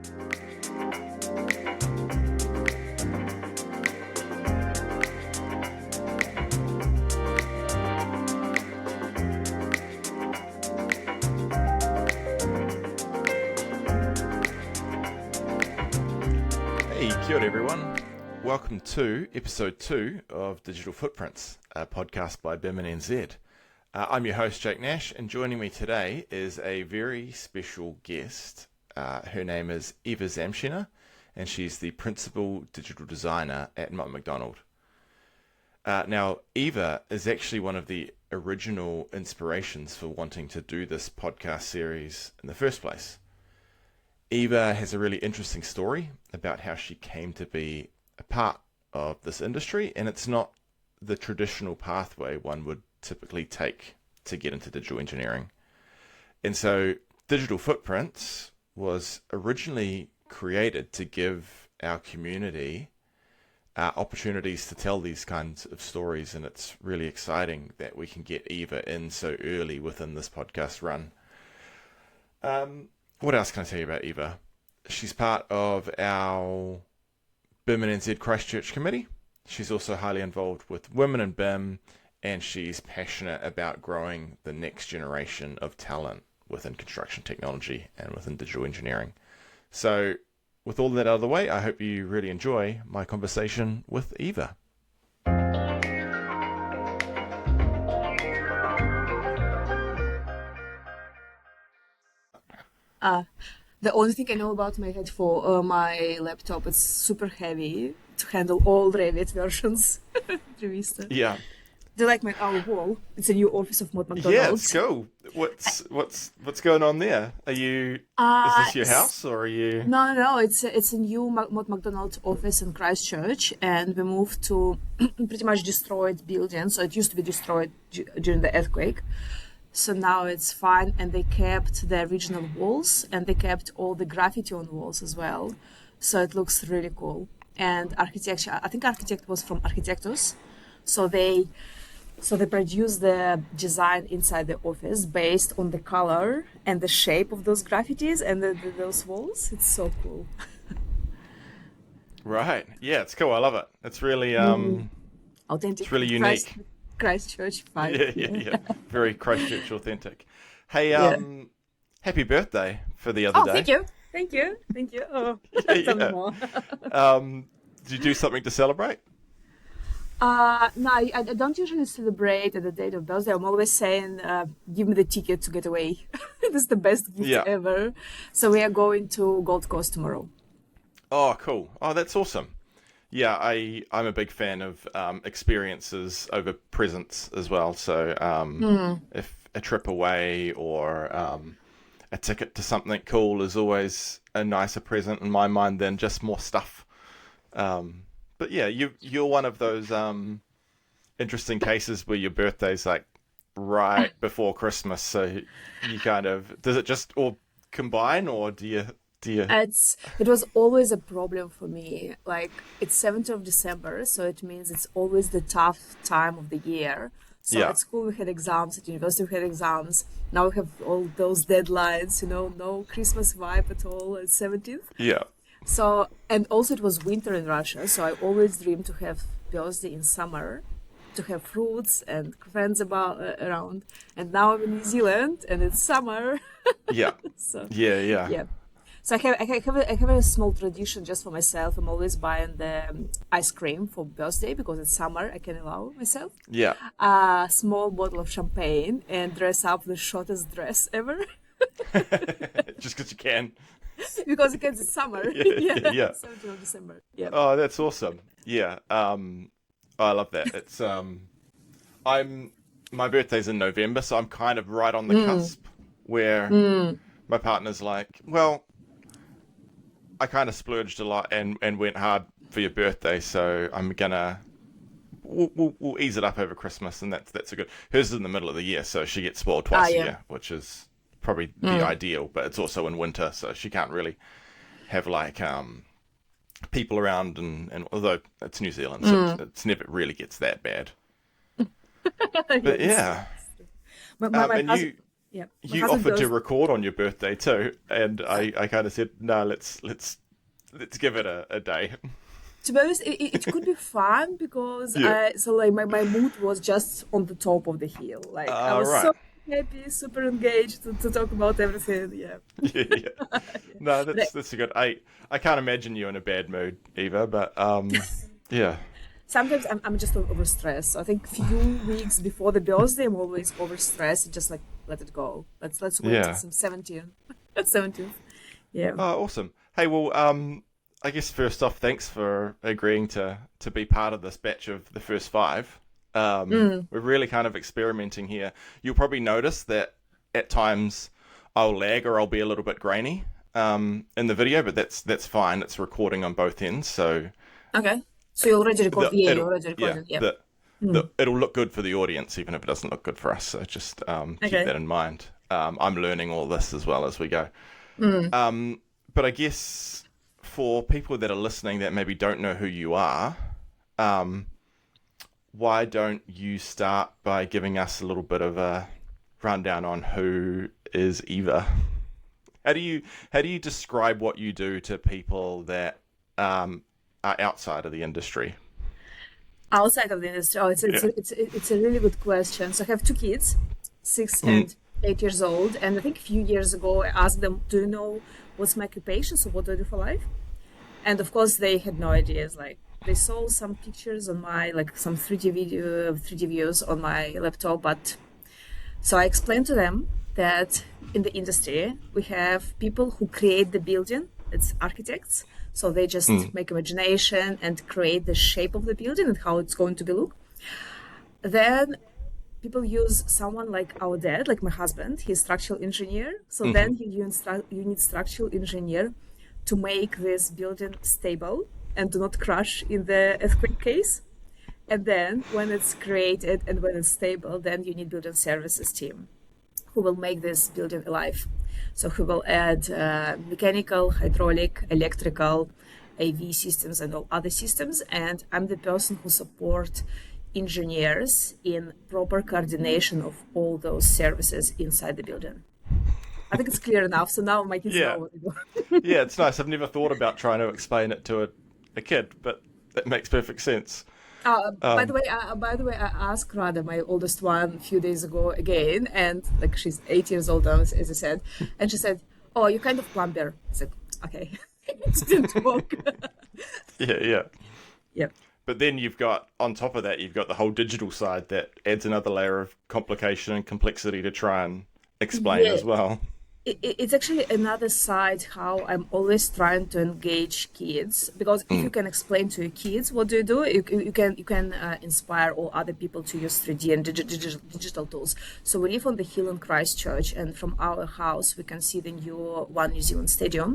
Hey, kia ora everyone. Welcome to episode 2 of Digital Footprints, a podcast by BIM and NZ. I'm your host, Jake Nash, and joining me today is a very special guest. Her name is Eva Zamshina, and she's the Principal Digital Designer at Mott MacDonald. Now, Eva is actually one of the original inspirations for wanting to do this podcast series in the first place. Eva has a really interesting story about how she came to be a part of this industry, and it's not the traditional pathway one would typically take to get into digital engineering. And so Digital Footprints was originally created to give our community opportunities to tell these kinds of stories, and it's really exciting that we can get Eva in so early within this podcast run. What else can I tell you about Eva? She's part of our BIM and NZ Christchurch committee. She's also highly involved with women in BIM, and she's passionate about growing the next generation of talent within construction technology and within digital engineering. So with all that out of the way, I hope you really enjoy my conversation with Eva. The only thing I know about my laptop, it's super heavy to handle all Revit versions. Revizto. Yeah. Do you like our wall? It's a new office of Mott MacDonald. Yeah, it's cool. What's going on there? Are you? Is this your house, or are you? No. It's a new Mott MacDonald office in Christchurch, and we moved to pretty much destroyed building. So it used to be destroyed during the earthquake. So now it's fine, and they kept the original walls, and they kept all the graffiti on walls as well. So it looks really cool. And architecture, I think architect was from Architectus. So they produced the design inside the office based on the color and the shape of those graffitis and those walls. It's so cool. Right. Yeah, it's cool. I love it. It's really Authentic. It's really unique. Christchurch vibe. Yeah. Very Christchurch authentic. Hey, happy birthday for the other day. Thank you. Oh, Yeah. tell me more. Did you do something to celebrate? No, I don't usually celebrate at the date of birthday. I'm always saying, give me the ticket to get away. This is the best gift ever. So we are going to Gold Coast tomorrow. Oh, cool. Oh, that's awesome. Yeah, I'm a big fan of experiences over presents as well. So if a trip away or a ticket to something cool is always a nicer present in my mind than just more stuff. But yeah, you're one of those interesting cases where your birthday's like right before Christmas. So you kind of, does it just all combine, or do you? It was always a problem for me. Like, it's 7th of December, so it means it's always the tough time of the year. So at school we had exams, at university we had exams. Now we have all those deadlines, no Christmas vibe at all at 17th. Yeah. So, and also it was winter in Russia, so I always dreamed to have birthday in summer, to have fruits and friends around. And now I'm in New Zealand and it's summer. Yeah. So, Yeah. So I have a small tradition just for myself. I'm always buying the ice cream for birthday because it's summer. I can allow myself. Yeah. A small bottle of champagne and dress up the shortest dress ever. Just because you can. Because it's summer. Yeah. 17th of December. Yeah. Oh, that's awesome. Yeah. I love that. It's my birthday's in November, so I'm kind of right on the cusp where my partner's like, well, I kind of splurged a lot and went hard for your birthday, so I'm gonna we'll ease it up over Christmas, and that's a good. Hers is in the middle of the year, so she gets spoiled twice a year, which is probably the ideal, but it's also in winter, so she can't really have like people around, and although it's New Zealand, so it's never really gets that bad. But yeah. But my Yeah. My You husband offered to goes, record on your birthday too, and I kind of said, no, let's give it a day. to be honest, it could be fun because Yeah. so like my mood was just on the top of the hill. Like I was Right. so happy, super engaged to talk about everything. Yeah. Yeah, yeah. No, But that's a good. I can't imagine you in a bad mood, Eva, but yeah, sometimes I'm just overstressed. So I think few weeks before the birthday, I'm always overstressed. Just like let it go. Let's wait till yeah. some 17th. 17th. Yeah. Oh, awesome. Hey, well, I guess first off, thanks for agreeing to be part of this batch of the first five. We're really kind of experimenting here. You'll probably notice that at times I'll lag or I'll be a little bit grainy in the video, but that's fine. It's recording on both ends, so Okay. So you already record? Yeah, you it'll already yeah recorded. Yep. the it'll look good for the audience, even if it doesn't look good for us. So just keep Okay. that in mind. I'm learning all this as well as we go. But I guess for people that are listening that maybe don't know who you are, why don't you start by giving us a little bit of a rundown on who is Eva? How do you describe what you do to people that are outside of the industry? Outside of the industry? Oh, Yeah. it's a really good question. So I have two kids, 6 Mm. and 8 years old, and I think a few years ago I asked them, "Do you know what's my occupation? So what do I do for life?" And of course they had no ideas. Like they saw some pictures on my like some 3D views on my laptop, but so I explained to them that in the industry we have people who create the building. It's architects. So they just Mm. make imagination and create the shape of the building and how it's going to be look. Then people use someone like our dad, like my husband. He's structural engineer. So Hmm. then you need structural engineer to make this building stable and to not crash in the earthquake case. And then when it's created and when it's stable, then you need building services team who will make this building alive. So who will add mechanical, hydraulic, electrical, AV systems and all other systems. And I'm the person who support engineers in proper coordination of all those services inside the building. I think it's clear enough. So now my kids know Yeah. what to do. Yeah, it's nice. I've never thought about trying to explain it to a kid, but that makes perfect sense. By the Um, way, I asked Rada, my oldest one, a few days ago again, and like she's 8 years old now, as I said, and she said, "Oh, you're kind of plumber." I said, "Okay, it didn't work." yeah, yeah. Yeah, But then you've got, on top of that, you've got the whole digital side that adds another layer of complication and complexity to try and explain yeah. as well. It's actually another side how I'm always trying to engage kids because if you Mm. can explain to your kids what do, you can inspire all other people to use 3D and digital tools. So we live on the hill in Christchurch, and from our house we can see the new One New Zealand Stadium,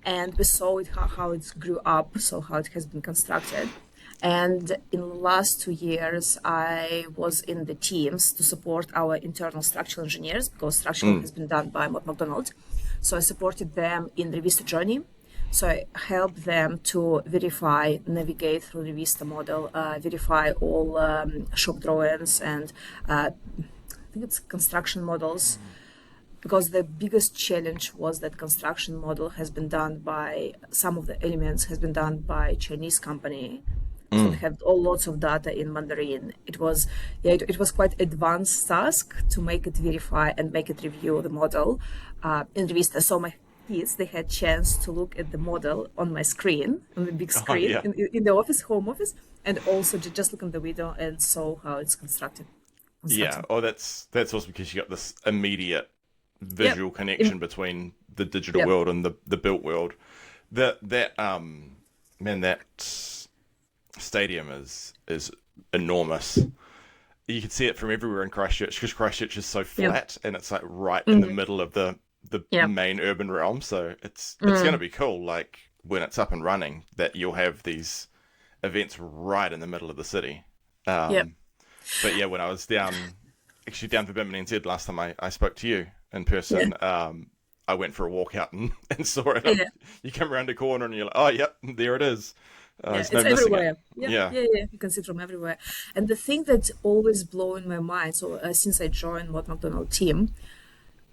and we saw it how it grew up, so how it has been constructed. And in the last 2 years, I was in the teams to support our internal structural engineers because structural Mm. has been done by Mott MacDonald. So I supported them in the Revizto journey. So I helped them to verify, navigate through the Revizto model, verify all shop drawings and I think it's construction models because the biggest challenge was that construction model has been done by some of the elements has been done by Chinese company, so they Mm. have all lots of data in Mandarin. It was quite advanced task to make it verify and make it review the model in Revista. So my kids they had chance to look at the model on my screen on the big Oh, screen yeah. in the office home office and also just look in the window and saw how it's Yeah. constructed. Oh, that's also because you got this immediate Yep. visual connection Im- between the digital yep. world and the built world. That man, that stadium is enormous. You can see it from everywhere in Christchurch because Christchurch is so Yep. flat and it's like right in the Mhm. middle of the Yep. main urban realm. So it's going to Mm. be cool. Like when it's up and running, that you'll have these events right in the middle of the city. Yep. Um, but yeah, when I was actually down for Birmingham NZ last time I spoke to you in Yeah. person, I went for a walk out and, and saw it. Yeah. You come around the corner and you're like, oh, yep, there it is. Yeah, There's no it's missing it. everywhere. Yeah, Yeah. yeah, yeah. You can see it from everywhere. And the thing that always blow in my mind, so since I joined Mott MacDonald team,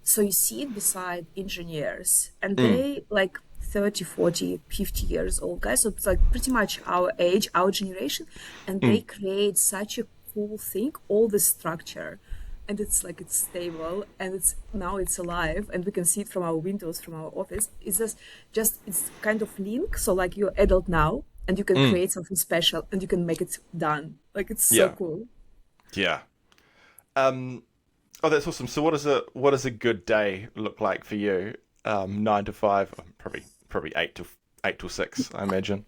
So you see it beside engineers, and they like 30, 40, 50 years old guys. So it's like pretty much our age, our generation, and they create such a cool thing, all the structure, and it's like it's stable and it's alive, and we can see it from our windows, from our office. It's just it's kind of link. So like you're adult now, and you can create something special, and you can make it done. Like it's so cool. Yeah. Oh, that's awesome. So what does a good day look like for you? 9 to 5, probably 8 to 6, I imagine.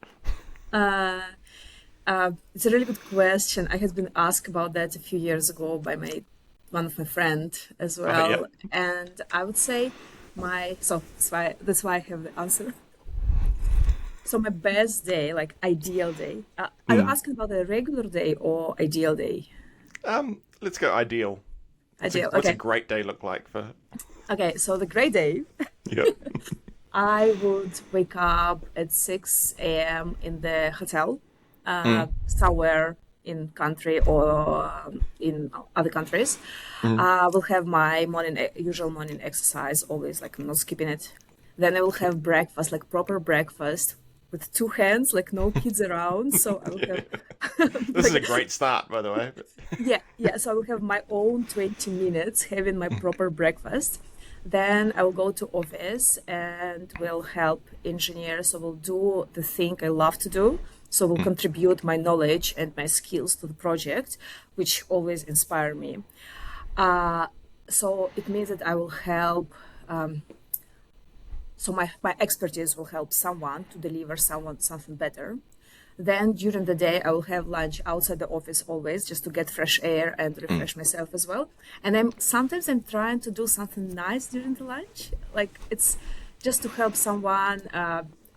It's a really good question. I had been asked about that a few years ago by one of my friend as well, yeah. and I would say that's why I have the answer. So my best day, like ideal day. Are you asking about a regular day or ideal day? Let's go ideal. Ideal. What's a Okay. great day look like for? Okay. So the great day, Yeah. I would wake up at 6 a.m. in the hotel, somewhere in country or in other countries. Will have my usual morning exercise, always like I'm not skipping it. Then I will have breakfast, like proper breakfast with two hands, like no kids around. So I will have This is a great start, by the way. yeah. So I will have my own 20 minutes having my proper breakfast. Then I will go to office and will help engineers. So we'll do the thing I love to do. So we'll contribute my knowledge and my skills to the project, which always inspire me. So it means that I will help. So my expertise will help someone to deliver something better. Then during the day, I will have lunch outside the office always, just to get fresh air and refresh myself as well. And sometimes I'm trying to do something nice during the lunch, like it's just to help someone,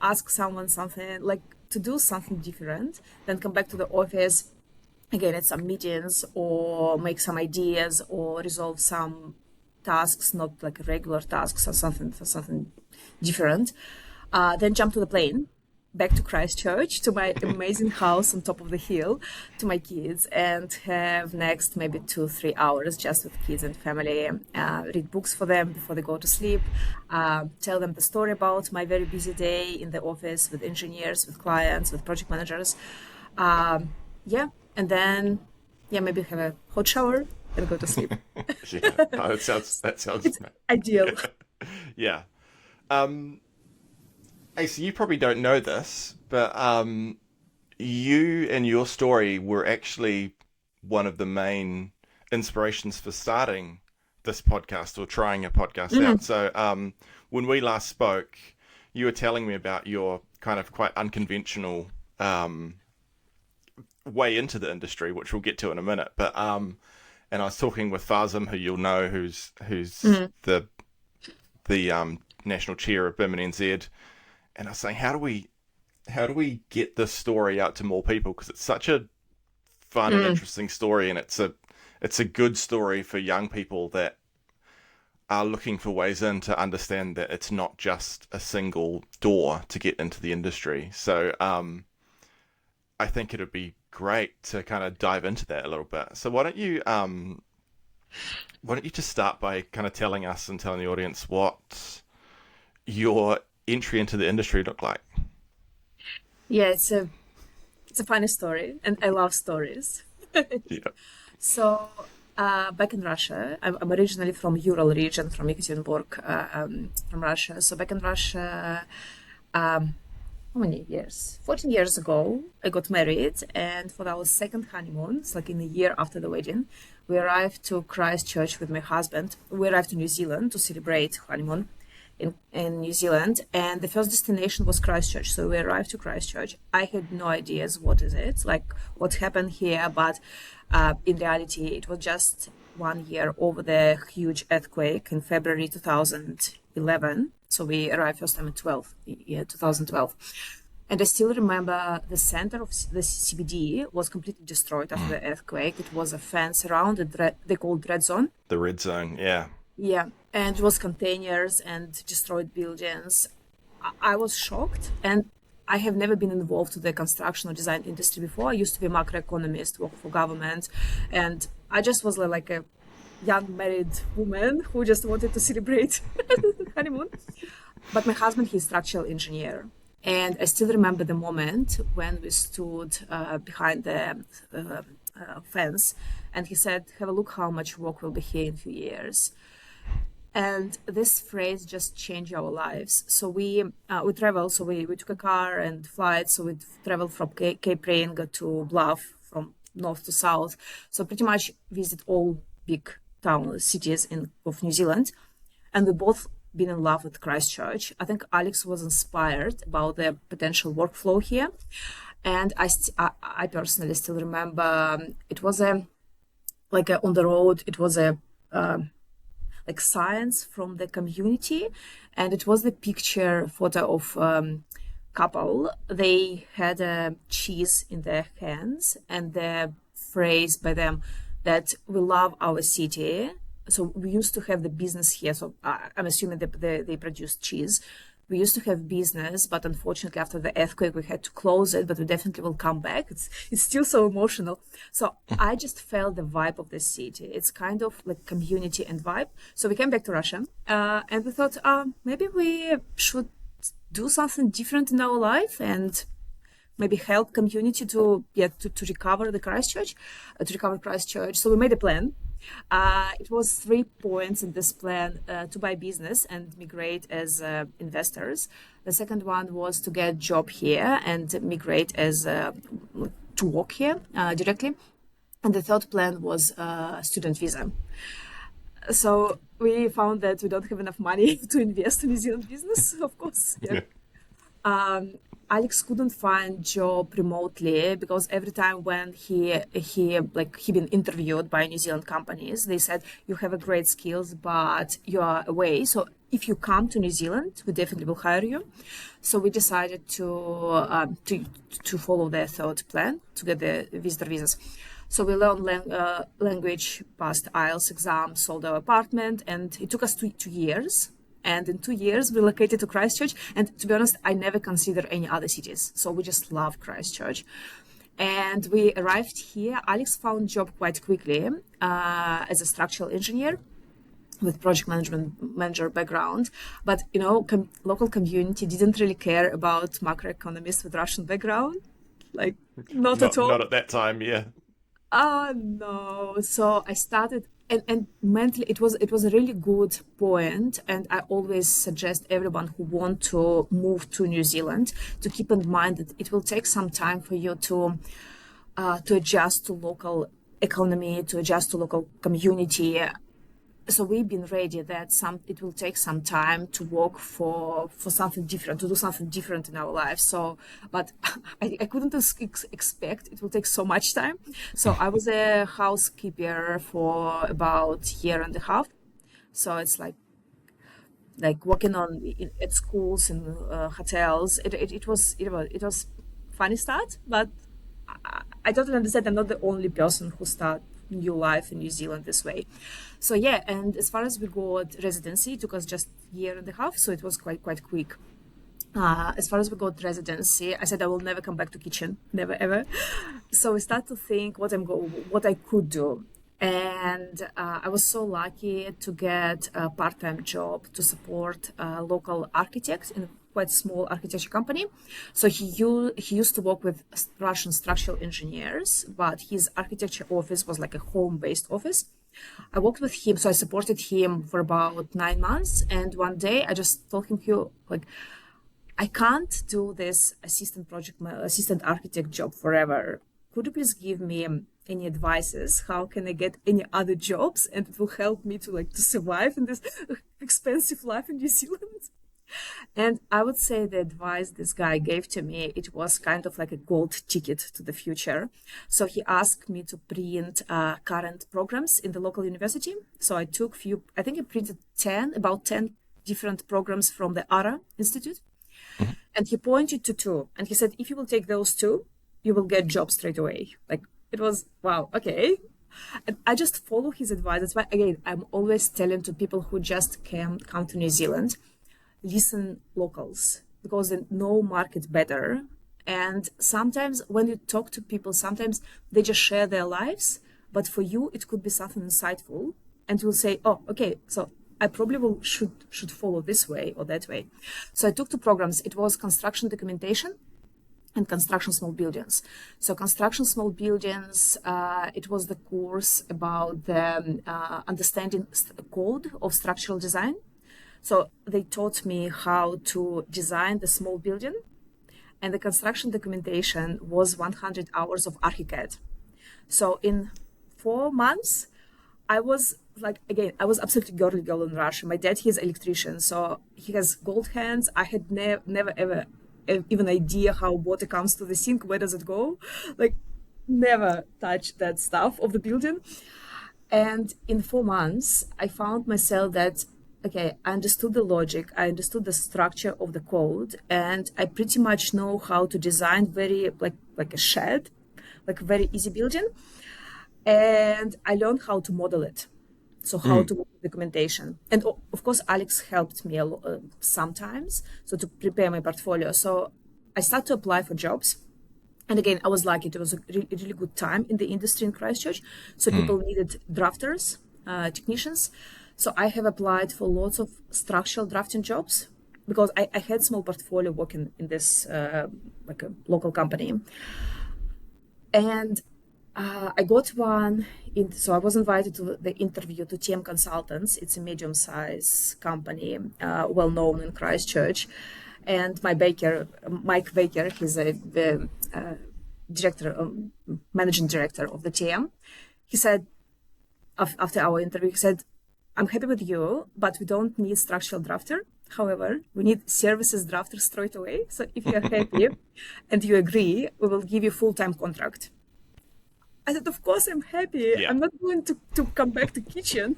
ask someone something, like to do something different. Then come back to the office again at some meetings or make some ideas or resolve some tasks, not like regular tasks or something different. Then jump to the plane back to Christchurch, to my amazing house on top of the hill, to my kids, and have next maybe 2-3 hours just with kids and family, read books for them before they go to sleep, tell them the story about my very busy day in the office with engineers, with clients, with project managers. And then maybe have a hot shower and go to sleep. That sounds It's ideal. yeah. Asa, you probably don't know this, but you and your story were actually one of the main inspirations for starting this podcast or trying a podcast out. So when we last spoke, you were telling me about your kind of quite unconventional way into the industry, which we'll get to in a minute. But and I was talking with Fazim, who you'll know, who's the national chair of BIM and NZ. And I was saying, how do we get this story out to more people? Because it's such a fun and interesting story, and it's a good story for young people that are looking for ways in to understand that it's not just a single door to get into the industry. So I think it'd be great to kind of dive into that a little bit. So why don't you just start by kind of telling us and telling the audience what your entry into the industry looked like? Yeah, it's a funny story, and I love stories. Yeah. So back in Russia, I'm originally from Ural region, from Yekaterinburg, from Russia. So back in Russia, how many years? 14 years ago, I got married, and for our second honeymoon, it's like in a year after the wedding, we arrived to Christchurch with my husband. We arrived to New Zealand to celebrate honeymoon in New Zealand, and the first destination was Christchurch. So we arrived to Christchurch. I had no ideas what is it, like what happened here, but in reality, it was just 1 year over the huge earthquake in February 2011. So we arrived first time in 2012. And I still remember the center of the CBD was completely destroyed after the earthquake. It was a fence around it, they called red zone. The red zone, yeah. Yeah, and it was containers and destroyed buildings. I was shocked, and I have never been involved in the construction or design industry before. I used to be a macroeconomist, work for government, and I just was like a young married woman who just wanted to celebrate honeymoon. But my husband, he's a structural engineer. And I still remember the moment when we stood behind the fence, and he said, "Have a look how much work will be here in a few years." And this phrase just changed our lives. So we traveled. So we took a car and flight. So we traveled from Cape Reinga to Bluff, from north to south. So pretty much visit all big cities of New Zealand, and we both been in love with Christchurch. I think Alex was inspired about the potential workflow here, and I personally still remember it was on the road. It was a like science from the community, and it was the picture photo of couple. They had a cheese in their hands, and the phrase by them that we love our city. So we used to have the business here. So I'm assuming that they produce cheese. We used to have business, but unfortunately after the earthquake we had to close it, but we definitely will come back. It's still so emotional. So I just felt the vibe of the city. It's kind of like community and vibe. So we came back to Russia and we thought maybe we should do something different in our life and maybe help community to recover the Christchurch, to recover Christchurch. So we made a plan. It was 3 points in this plan: to buy business and migrate as investors. The second one was to get a job here and migrate as to work here directly. And the third plan was student visa. So we found that we don't have enough money to invest in New Zealand business, of course. Yeah. Alex couldn't find job remotely because every time when he been interviewed by New Zealand companies, they said you have a great skills, but you are away. So if you come to New Zealand, we definitely will hire you. So we decided to follow their third plan to get the visitor visas. So we learned language, passed IELTS exam, sold our apartment, and it took us 2 years. And in 2 years, relocated to Christchurch. And to be honest, I never considered any other cities. So we just love Christchurch. And we arrived here. Alex found a job quite quickly as a structural engineer with project manager background. But, local community didn't really care about macroeconomist with Russian background. Like, not at all. Not at that time, yeah. No. So I started... And mentally, it was a really good point, and I always suggest everyone who want to move to New Zealand to keep in mind that it will take some time for you to adjust to local economy, to adjust to local community. So we've been ready that it will take some time to work for something different, to do something different in our lives. So, but I couldn't expect it will take so much time. So I was a housekeeper for about a year and a half. So it's like working at schools and hotels. It was funny start, but I totally understand. I'm not the only person who start new life in New Zealand this way. So yeah, and as far as we got residency, it took us just a year and a half, so it was quite quick. As far as we got residency, I said I will never come back to kitchen, never ever. So we started to think what I could do. And I was so lucky to get a part-time job to support a local architect in a quite small architecture company. So he used to work with Russian structural engineers, but his architecture office was like a home-based office. I worked with him, so I supported him for about 9 months. And one day I just told him, I can't do this assistant architect job forever. Could you please give me any advices? How can I get any other jobs? And it will help me to survive in this expensive life in New Zealand. And I would say the advice this guy gave to me, it was kind of like a gold ticket to the future. So he asked me to print current programs in the local university. So I took I printed about 10 different programs from the ARA Institute. Mm-hmm. And he pointed to 2. And he said, if you will take those 2, you will get jobs straight away. It was, wow, okay. And I just follow his advice. That's why, again, I'm always telling to people who just come to New Zealand, listen locals, because they know market better. And sometimes when you talk to people, sometimes they just share their lives, but for you, it could be something insightful. and will say, oh, okay, so I probably should follow this way or that way. So I took two programs. It was construction documentation and construction small buildings. So construction small buildings, it was the course about the understanding code of structural design. So they taught me how to design the small building, and the construction documentation was 100 hours of ArchiCAD. So in 4 months, I was absolutely girly girl in Russia. My dad, he's an electrician, so he has gold hands. I had never ever even idea how water comes to the sink. Where does it go? Like, never touched that stuff of the building. And in 4 months, I found myself that, okay, I understood the logic, I understood the structure of the code, and I pretty much know how to design very like a shed, like a very easy building. And I learned how to model it. So how to make documentation. And of course, Alex helped me sometimes, so to prepare my portfolio. So I started to apply for jobs. And again, I was lucky. It was a really good time in the industry in Christchurch. So people needed drafters, technicians. So I have applied for lots of structural drafting jobs because I had small portfolio working in this like a local company. And I got one, so I was invited to the interview to TM Consultants. It's a medium-sized company, well known in Christchurch. And my baker, Mike Baker, he's the managing director of the TM. He said, after our interview, he said, I'm happy with you, but we don't need structural drafter. However, we need services drafter straight away. So if you're happy and you agree, we will give you full-time contract. I said, of course I'm happy. Yeah. I'm not going to come back to kitchen.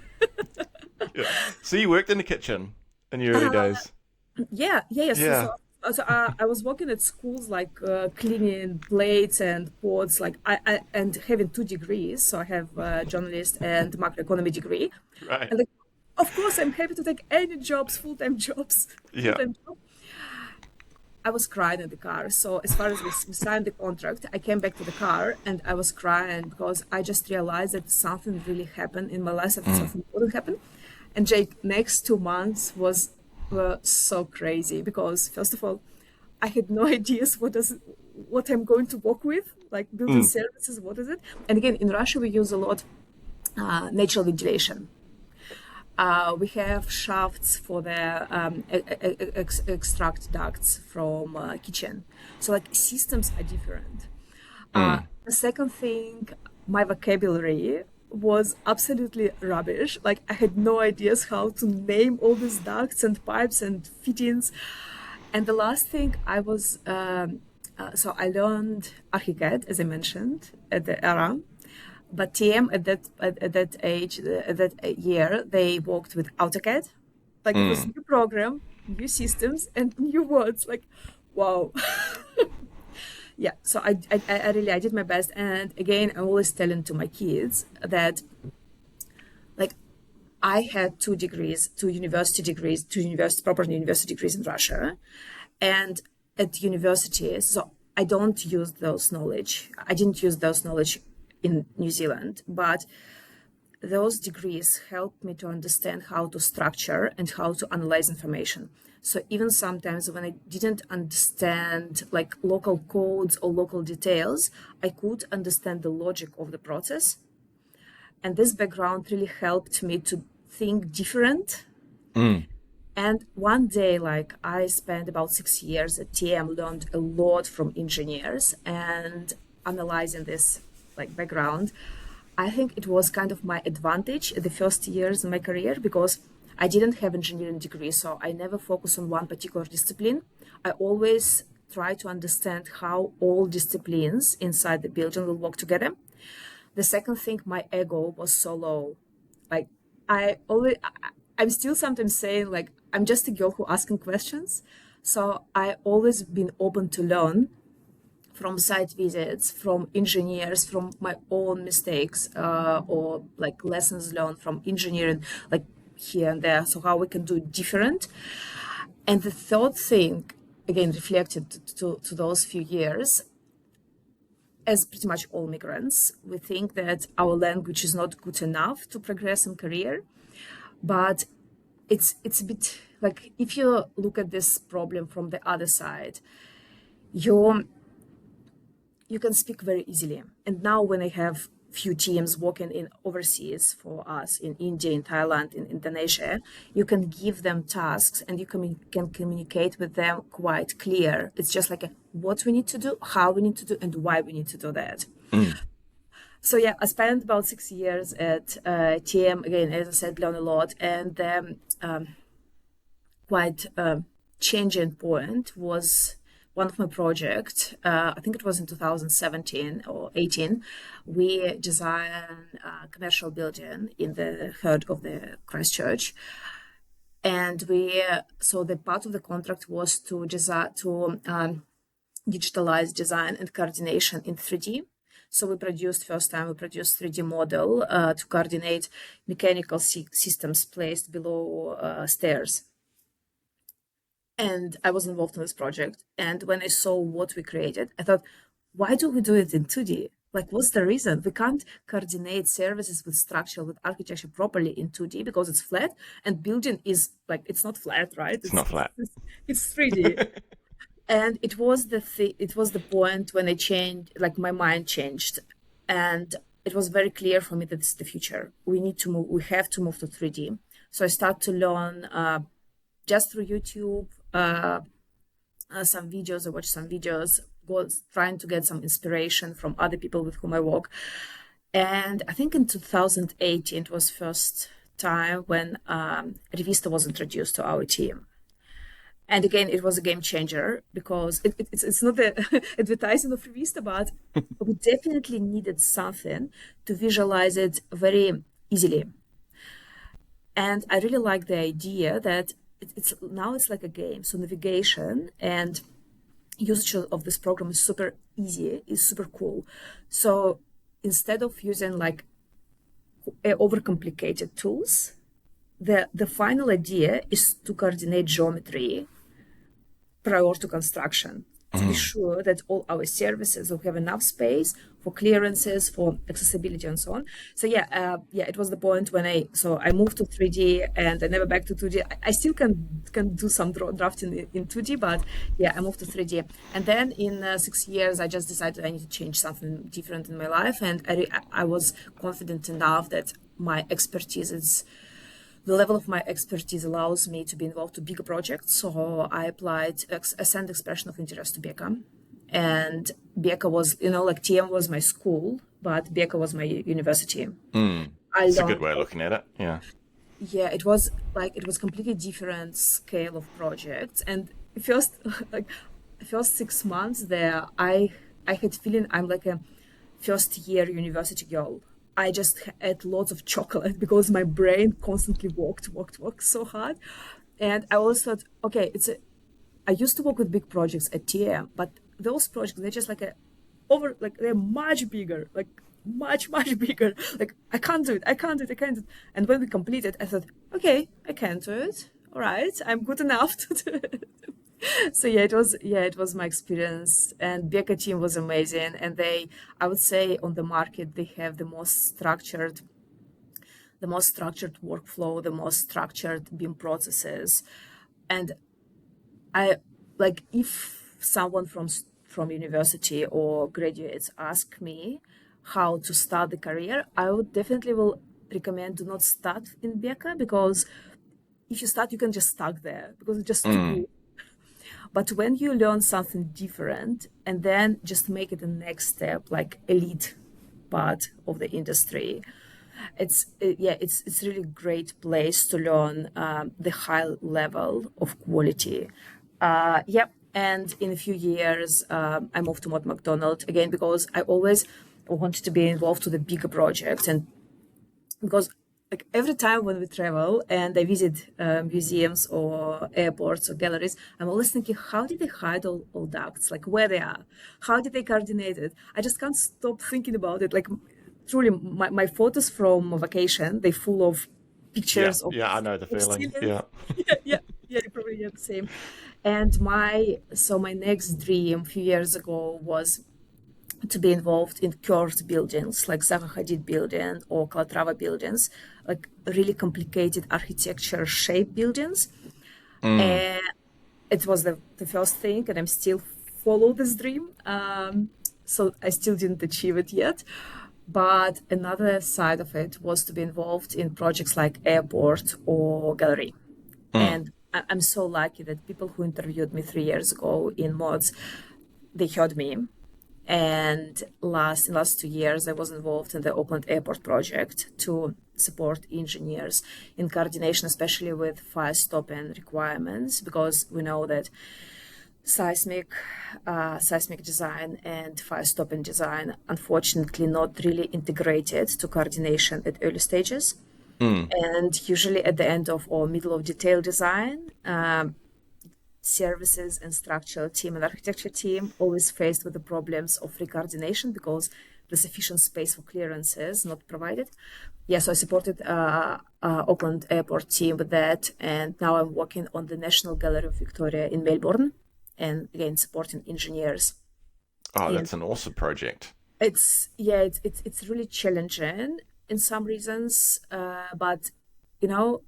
Yeah. So you worked in the kitchen in your early days? Yeah. So I was working at schools like cleaning plates and pots, like and having 2 degrees. So I have a journalist and macroeconomy degree. Right. And of course I'm happy to take any jobs, full-time jobs. Yeah. Full-time job. I was crying in the car. So as far as we signed the contract, I came back to the car and I was crying because I just realized that something really happened in my life, that something important happened. And Jake, next 2 months were so crazy because first of all, I had no ideas what I'm going to work with, like building services, what is it? And again, in Russia, we use a lot natural ventilation. We have shafts for the extract ducts from kitchen. So like systems are different. The second thing, my vocabulary was absolutely rubbish. Like I had no ideas how to name all these ducts and pipes and fittings. And the last thing I was, so I learned ArchiCAD, as I mentioned, at the era. But TM at that year, they worked with AutoCAD. Like it was a new program, new systems, and new words. Like, wow. Yeah. So I really did my best. And again, I'm always telling to my kids that, like, I had 2 degrees, 2 university degrees, 2 proper university degrees in Russia, and at universities. So I don't use those knowledge. I didn't use those knowledge in New Zealand, but those degrees helped me to understand how to structure and how to analyze information. So even sometimes when I didn't understand like local codes or local details, I could understand the logic of the process. And this background really helped me to think different. And one day, like I spent about 6 years at TM, learned a lot from engineers and analyzing this like background. I think it was kind of my advantage the first years in my career because I didn't have engineering degree, so I never focused on one particular discipline. I always try to understand how all disciplines inside the building will work together. The second thing, my ego was so low. Like I'm still sometimes saying like I'm just a girl who asking questions. So I always been open to learn from site visits, from engineers, from my own mistakes, or like lessons learned from engineering, like here and there. So how we can do it different. And the third thing, again, reflected to those few years, as pretty much all migrants, we think that our language is not good enough to progress in career. But it's a bit like, if you look at this problem from the other side, you can speak very easily. And now when I have few teams working in overseas for us in India, in Thailand, in Indonesia, you can give them tasks and you can communicate with them quite clear. It's just like what we need to do, how we need to do, and why we need to do that. So yeah, I spent about 6 years at TM. Again, as I said, learn a lot. And quite changing point was one of my projects. I think it was in 2017 or 18. We designed a commercial building in the heart of the Christchurch. And so the part of the contract was to digitalize design and coordination in 3D. So we produced 3D model to coordinate mechanical systems placed below stairs. And I was involved in this project. And when I saw what we created, I thought, why do we do it in 2D? Like, what's the reason? We can't coordinate services with structure, with architecture properly in 2D because it's flat, and building is like, it's not flat, right? It's not flat. It's 3D. And it was the point when I changed, like my mind changed. And it was very clear for me that this is the future. We have to move to 3D. So I started to learn just through YouTube, some videos. I watched some videos, was trying to get some inspiration from other people with whom I work. And I think in 2018, it was first time when Revizto was introduced to our team. And again, it was a game changer because it's not the advertising of Revizto, but we definitely needed something to visualize it very easily. And I really like the idea that it's like a game. So navigation and usage of this program is super easy, is super cool. So instead of using like overcomplicated tools, the final idea is to coordinate geometry prior to construction, to be sure that all our services will have enough space for clearances, for accessibility, and so on. So it was the point when I moved to 3D and I never back to 2D. I still can do some drafting in 2D, but I moved to 3D. And then in 6 years, I just decided I need to change something different in my life, and I was confident enough that my expertise is. The level of my expertise allows me to be involved in bigger projects. So I applied, I sent expression of interest to BECA. And BECA was, like TM was my school, but BECA was my university. It's a good way of looking at it. Yeah. Yeah, it was completely different scale of projects. And first 6 months there, I had feeling I'm like a first year university girl. I just ate lots of chocolate because my brain constantly worked so hard. And I always thought, okay, I used to work with big projects at TM, but those projects, they're just like they're much bigger, like much bigger. Like I can't do it. And when we completed, I thought, okay, I can do it. All right, I'm good enough to do it. So it was my experience, and BECA team was amazing. And I would say on the market, they have the most structured workflow, the most structured BIM processes. And if someone from university or graduates ask me how to start the career, I would definitely will recommend do not start in BECA, because if you start, you can just stuck there because it's just too cool. But when you learn something different and then just make it the next step, like elite part of the industry, it's really great place to learn the high level of quality. And in a few years, I moved to Mott MacDonald again because I always wanted to be involved to the bigger projects, and because like every time when we travel and I visit museums or airports or galleries, I'm always thinking, how did they hide all ducts? Like where they are? How did they coordinate it? I just can't stop thinking about it. Like truly, my photos from vacation, they're full of pictures. I know the feeling. You probably have the same. And my next dream a few years ago was to be involved in curved buildings like Zaha Hadid building or Calatrava buildings, like really complicated architecture shape buildings. And it was the first thing, and I'm still follow this dream. So I still didn't achieve it yet. But another side of it was to be involved in projects like airport or gallery. And I'm so lucky that people who interviewed me 3 years ago in mods, they heard me. And in last 2 years, I was involved in the Auckland Airport project to support engineers in coordination, especially with fire stopping requirements, because we know that seismic design and fire stopping design, unfortunately, not really integrated to coordination at early stages. And usually at the end of or middle of detail design, services and structural team and architecture team always faced with the problems of recoordination because the sufficient space for clearances not provided. Yeah, so I supported Auckland Airport team with that, and now I'm working on the National Gallery of Victoria in Melbourne, and again supporting engineers. Oh, that's an awesome project. It's really challenging in some reasons, but you know,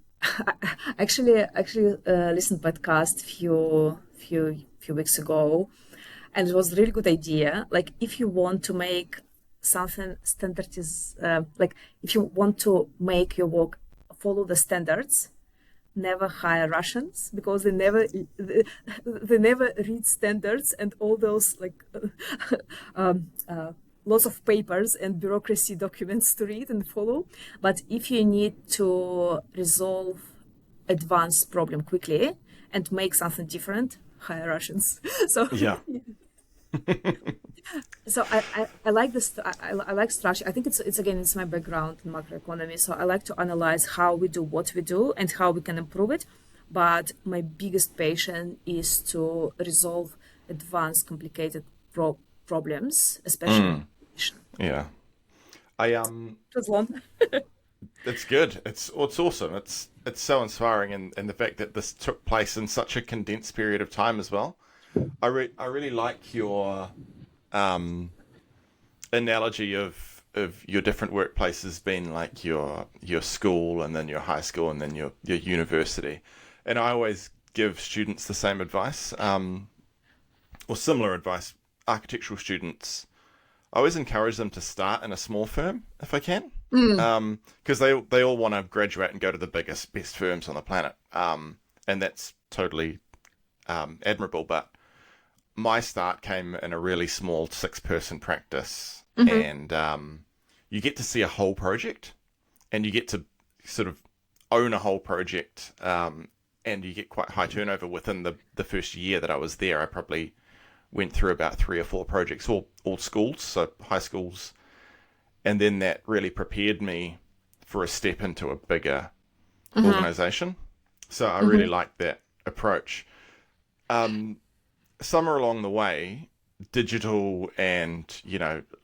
actually listened podcast few weeks ago, and it was a really good idea. Like if you want to make something standardized, like if you want to make your work follow the standards, never hire Russians because they never read standards and all those like lots of papers and bureaucracy documents to read and follow. But if you need to resolve advanced problem quickly and make something different, hire Russians. So Yeah. so I like this. I like structure. I think it's my background in macroeconomy. So I like to analyze how we do what we do and how we can improve it. But my biggest passion is to resolve advanced, complicated problems, especially. Yeah. I It was long. It's good. It's awesome. It's so inspiring, and the fact that this took place in such a condensed period of time as well. I really like your analogy of your different workplaces being like your school and then your high school and then your university. And I always give students the same advice, or similar advice. Architectural students, I always encourage them to start in a small firm if I can, because they all want to graduate and go to the biggest, best firms on the planet, and that's totally admirable. But my start came in a really small 6-person practice, and you get to see a whole project, and you get to sort of own a whole project, and you get quite high turnover within the first year that I was there. I probably went through about 3 or 4 projects, all schools, so high schools, and then that really prepared me for a step into a bigger organization. So I really like that approach. Somewhere along the way, digital and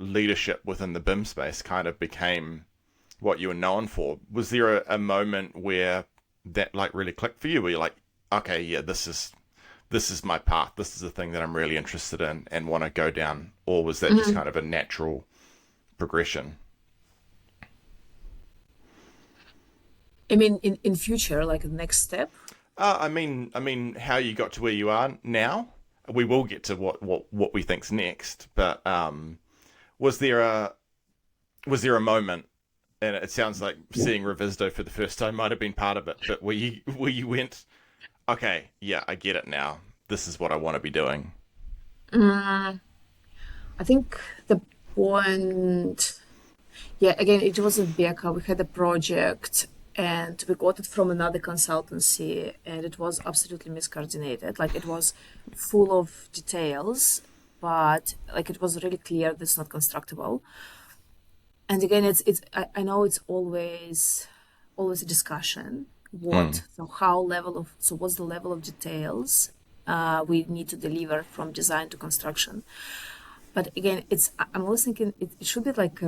leadership within the BIM space kind of became what you were known for. Was there a moment where that like really clicked for you, where you're like, okay, yeah, this is my path. This is the thing that I'm really interested in and want to go down? Or was that just kind of a natural progression? I mean, in future, like the next step. I mean, how you got to where you are now. We will get to what we think's next. But was there a moment? And it sounds like seeing Revizto for the first time might have been part of it. But where you went, okay, yeah, I get it now. This is what I want to be doing. I think the point, yeah, again, it wasn't Becca. We had a project and we got it from another consultancy, and it was absolutely miscoordinated. Like it was full of details, but like it was really clear that it's not constructible. And again, I know it's always a discussion. What's the level of details we need to deliver from design to construction? But again, I'm always thinking it should be like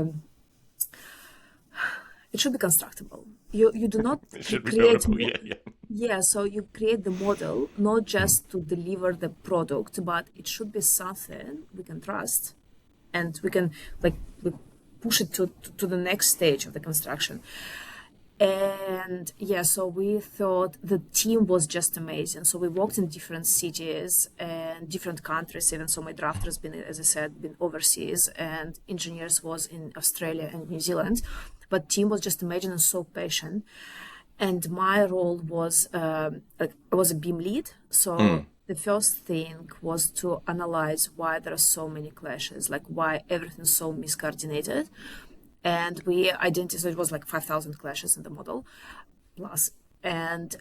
it should be constructible. You do not It should be create buildable. Yeah. so you create the model not just to deliver the product, but it should be something we can trust. and we can like push it to the next stage of the construction. And yeah, so we thought the team was just amazing. So we worked in different cities and different countries, even so my drafters been, as I said, been overseas, and engineers was in Australia and New Zealand. But team was just amazing and so patient. And my role was I was a beam lead. So the first thing was to analyze why there are so many clashes, like why everything's so miscoordinated. And we identified, it was like 5,000 clashes in the model plus. And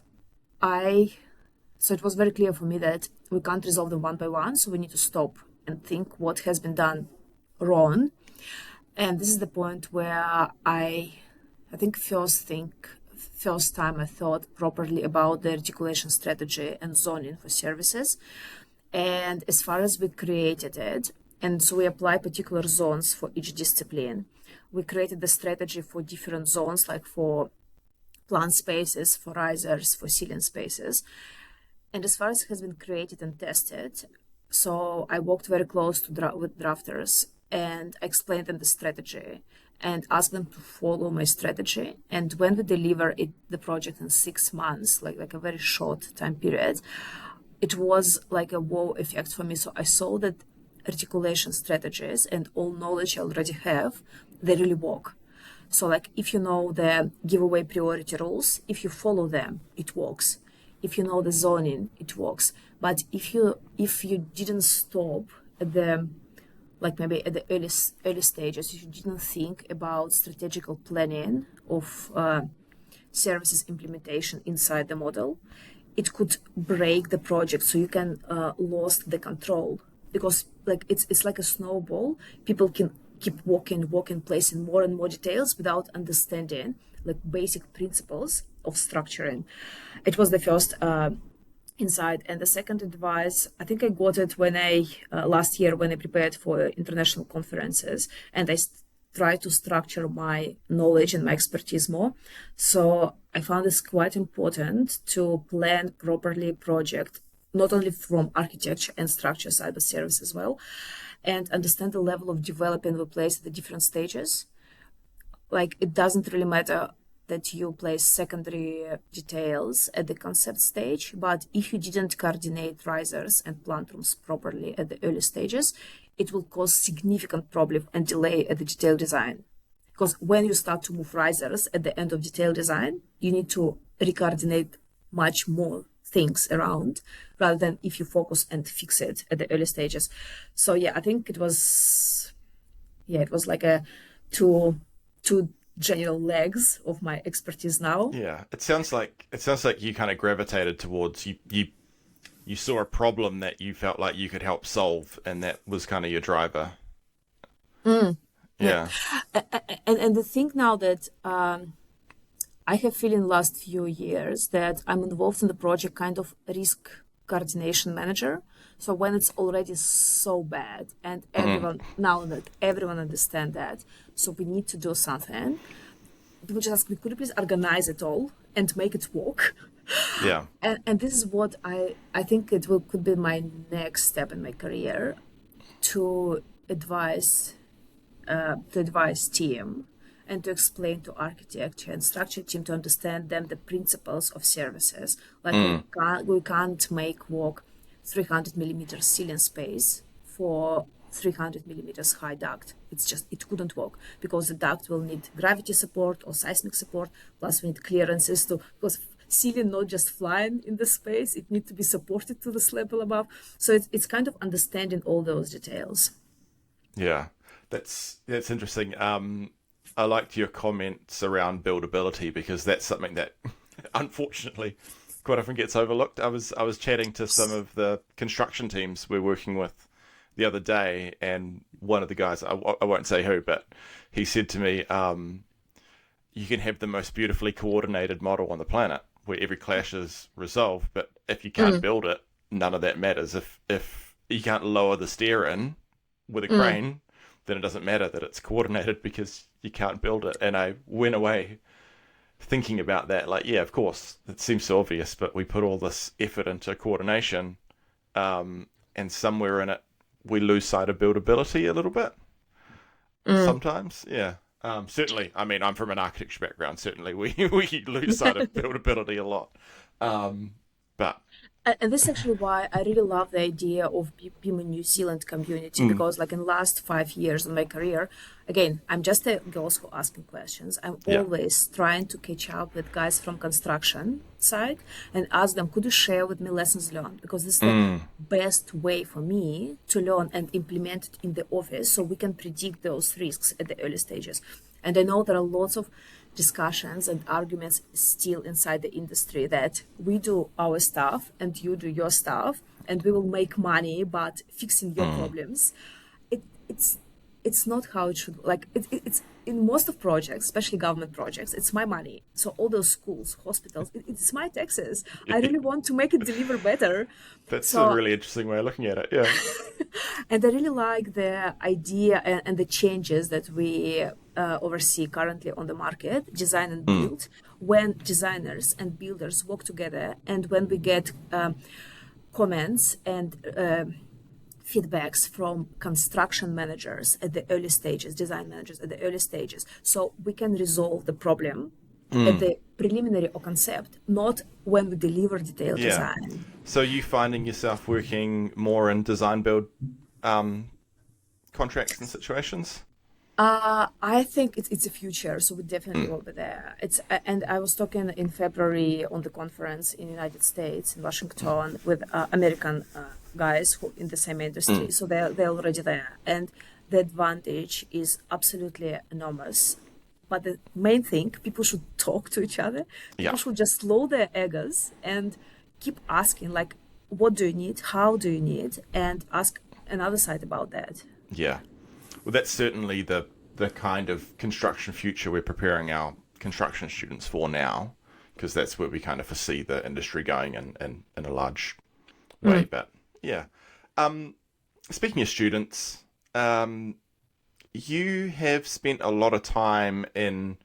so it was very clear for me that we can't resolve them one by one. So we need to stop and think what has been done wrong. And this is the point where I think first time I thought properly about the articulation strategy and zoning for services. And as far as we created it, and so we apply particular zones for each discipline. We created the strategy for different zones, like for plant spaces, for risers, for ceiling spaces. And as far as it has been created and tested, so I worked very close with drafters and I explained them the strategy and asked them to follow my strategy. And when we deliver the project in 6 months, like a very short time period, it was like a wow effect for me. So I saw that articulation strategies and all knowledge I already have, they really work. So like if you know the giveaway priority rules, if you follow them, it works. If you know the zoning, it works. But if you didn't stop at the like maybe at the early stages, if you didn't think about strategical planning of services implementation inside the model, it could break the project. So you can lose the control. Because like it's like a snowball, people can keep walking, placing more and more details without understanding like basic principles of structuring. It was the first insight, and the second advice, I think I got it when last year when I prepared for international conferences, and I tried to structure my knowledge and my expertise more. So I found it's quite important to plan properly project, not only from architecture and structure side of service as well, and understand the level of development we place at the different stages. Like it doesn't really matter that you place secondary details at the concept stage, but if you didn't coordinate risers and plant rooms properly at the early stages, it will cause significant problem and delay at the detailed design. Because when you start to move risers at the end of detailed design, you need to recoordinate much more things around rather than if you focus and fix it at the early stages. So yeah, I think it was like a two general legs of my expertise now. Yeah, it sounds like you kind of gravitated towards you saw a problem that you felt like you could help solve, and that was kind of your driver. Yeah. And the thing now that I have feel in last few years that I'm involved in the project kind of risk coordination manager. So when it's already so bad and everyone understand that, so we need to do something, we just ask, could you please organize it all and make it work? Yeah. And this is what I think could be my next step in my career, to advise team and to explain to architecture and structure team to understand them the principles of services. Like we can't make work 300 millimeters ceiling space for 300 millimeters high duct. It couldn't work because the duct will need gravity support or seismic support, plus we need clearances because ceiling not just flying in the space, it needs to be supported to the slab above. So it's kind of understanding all those details. Yeah, that's interesting. I liked your comments around buildability, because that's something that unfortunately quite often gets overlooked. I was chatting to some of the construction teams we're working with the other day, and one of the guys, I won't say who, but he said to me, you can have the most beautifully coordinated model on the planet where every clash is resolved, but if you can't build it, none of that matters. If you can't lower the stair in with a crane, then it doesn't matter that it's coordinated because you can't build it. And I went away thinking about that, like, yeah, of course, it seems so obvious, but we put all this effort into coordination, and somewhere in it, we lose sight of buildability a little bit. sometimes. Yeah. Certainly, I mean, I'm from an architecture background. Certainly, we we lose sight of buildability a lot. But And this is actually why I really love the idea of being a New Zealand community, mm, because like in the last 5 years of my career, again, I'm just a girl who asking questions. I'm yeah, always trying to catch up with guys from construction side and ask them, could you share with me lessons learned? Because this is the mm, best way for me to learn and implement it in the office so we can predict those risks at the early stages. And I know there are lots of discussions and arguments still inside the industry that we do our stuff and you do your stuff and we will make money, but fixing your mm, problems, it, it's it's not how it should, like it's in most of projects, especially government projects, it's my money. So all those schools, hospitals, it's my taxes. I really want to make it deliver better. that's a So, really interesting way of looking at it. Yeah. and I really like the idea and the changes that we oversee currently on the market, design and Mm, build, when designers and builders work together, and when we get comments and feedbacks from construction managers at the early stages, design managers at the early stages, so we can resolve the problem at mm, the preliminary or concept, not when we deliver detailed yeah. design. So you finding yourself working more in design build um, contracts and situations? I think it's a future, so we definitely Mm, will be there. And I was talking in February on the conference in United States in Washington with American guys who in the same mm, industry, so they're already there, and the advantage is absolutely enormous. But the main thing, people should talk to each other. yeah. People should just slow their egos and keep asking, like, what do you need? How do you need? And ask another side about that. Yeah. Well, that's certainly the kind of construction future we're preparing our construction students for now, because that's where we kind of foresee the industry going in a large way. But yeah. Um, Speaking of students, you have spent a lot of time in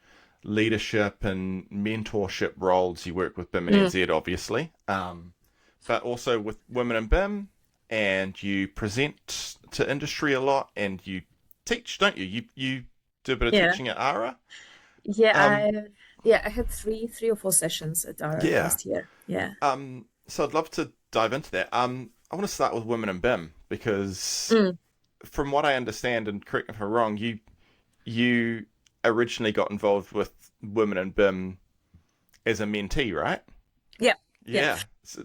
leadership and mentorship roles. You work with BIM and NZ, obviously, but also with Women in BIM, and you present to industry a lot, and you teach, don't you? You do a bit of Yeah. teaching at ARA. Yeah, Um, I had three or four sessions at our yeah. last year. Yeah. So I'd love to dive into that. I want to start with Women in BIM because, Mm. from what I understand, and correct me if I'm wrong, you originally got involved with Women in BIM as a mentee, right? Yeah. Yeah. Yeah.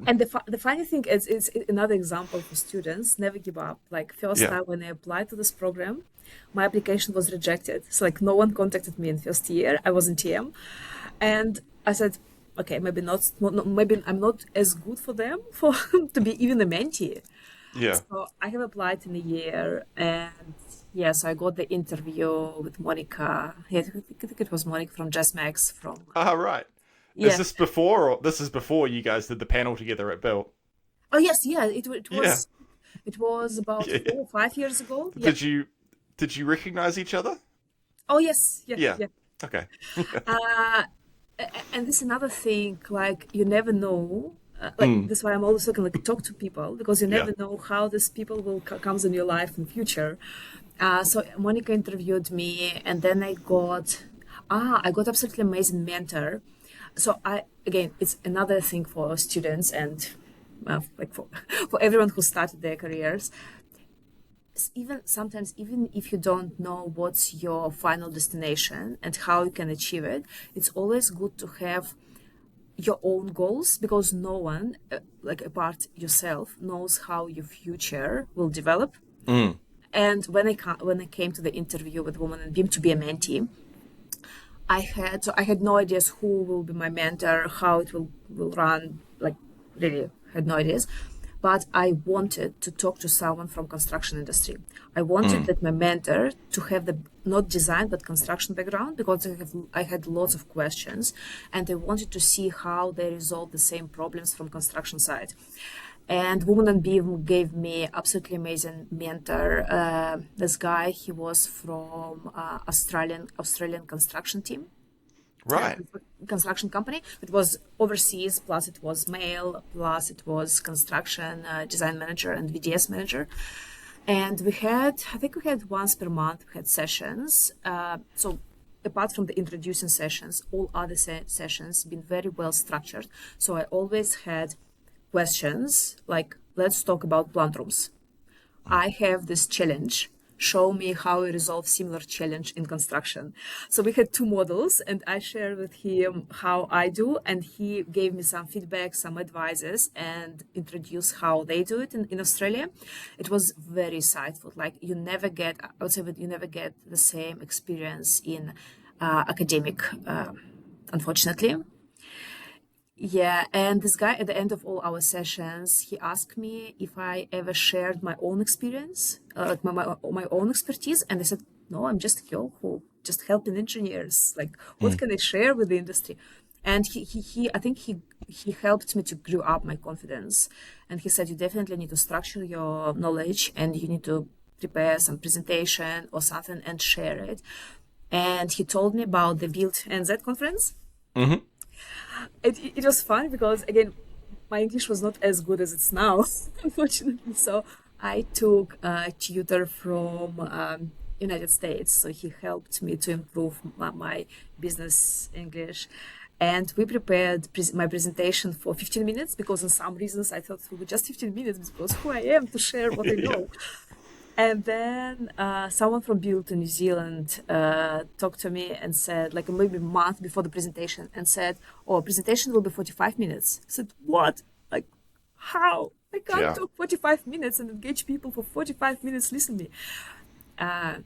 And the funny thing is, it's another example for students never give up. Like first Yeah. time when I applied to this program, my application was rejected. So like no one contacted me in first year. I was in TM, and I said, okay, maybe maybe I'm not as good for them for to be even a mentee. Yeah. So I have applied in a year, and yes, I got the interview with Monica. Yeah, I think it was Monica from Just Max from Ah, right. Is yeah. this before, or this is before you guys did the panel together at Built? Oh yes, yeah. It Yeah. was about Yeah. Yeah. 4 or 5 years ago. Yeah. Did you recognize each other? Oh yes, yeah, Yeah. yeah. Okay. Uh, and this is another thing. Like you never know. Like Mm, that's why I'm always talking like talk to people because you yeah. never know how these people will comes in your life in future. So Monica interviewed me, and then I got absolutely amazing mentor. So I again, it's another thing for students and like for for everyone who started their careers. Even sometimes, even if you don't know what's your final destination and how you can achieve it, it's always good to have your own goals because no one, like apart yourself, knows how your future will develop. Mm, And when I came to the interview with Women in BIM to be a mentee, I had no ideas who will be my mentor, how it will run. Like really had no ideas, but I wanted to talk to someone from construction industry. I wanted mm, that my mentor to have the not design but construction background because I had lots of questions, and I wanted to see how they resolve the same problems from construction side. And Women and Beam gave me absolutely amazing mentor. This guy, he was from Australian construction team, uh, right. construction company. It was overseas, plus it was male, plus it was construction design manager and VDS manager. And I think we had once per month, we had sessions. So apart from the introducing sessions, all other sessions been very well structured. So I always had questions like, let's talk about plant rooms. I have this challenge. Show me how I resolve similar challenge in construction. So we had two models, and I shared with him how I do, and he gave me some feedback, some advices, and introduced how they do it in Australia. It was very insightful. Like I would say that you never get the same experience in academic, unfortunately. Yeah, and this guy at the end of all our sessions, he asked me if I ever shared my own experience, like my own expertise, and I said, no, I'm just here who just helping engineers. Like, what can I share with the industry? And I think he helped me to grow up my confidence, and he said you definitely need to structure your knowledge, and you need to prepare some presentation or something and share it. And he told me about the Build NZ conference. Mm-hmm. It was fun because again my English was not as good as it's now unfortunately, so I took a tutor from United States, so he helped me to improve my business English, and we prepared my presentation for 15 minutes because in some reasons I thought it would be just 15 minutes because who I am to share what I Yeah. know. And then someone from Build in New Zealand talked to me and said, like maybe a month before the presentation, and said, "Oh, presentation will be 45 minutes." I said, "What? Like, how? I can't Yeah. talk 45 minutes and engage people for 45 minutes. Listen to me."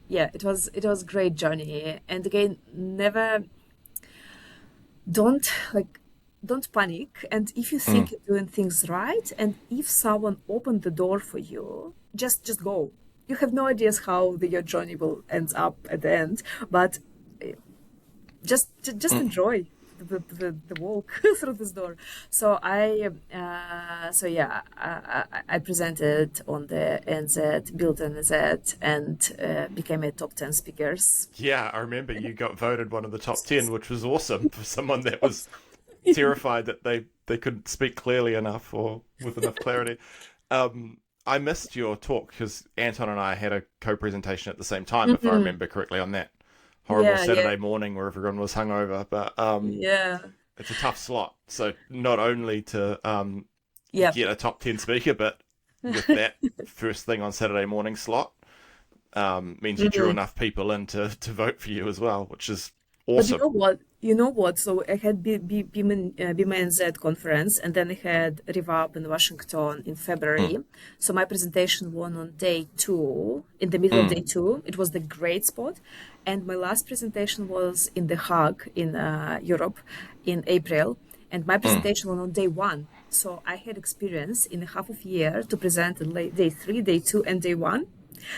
Yeah, it was a great journey. And again, never don't like don't panic. And if you Mm. think you're doing things right, and if someone opened the door for you, just go. You have no ideas how your journey will end up at the end, but uh, just Mm. enjoy the walk through this door. So I presented on the NZ Build NZ and became a top 10 speakers. Yeah, I remember you got voted one of the top 10, which was awesome for someone that was terrified that they couldn't speak clearly enough or with enough clarity. I missed your talk because Anton and I had a co-presentation at the same time, if I Mhm. remember correctly, on that horrible Yeah, yeah, Saturday morning where everyone was hungover. But yeah, it's a tough slot. So not only to yeah. get a top 10 speaker, but with that first thing on Saturday morning slot, means you drew Mhm. enough people in to vote for you as well, which is But you awesome. know what? So I had BMNZ conference, and then I had Revap in Washington in Mm. February. So my presentation won on day two, in the middle of Mm. day two. It was the great spot. And my last presentation was in The Hague in Europe in April. And my Mm. presentation was on day one. So I had experience in a half of year to present on day three, day two, and day one.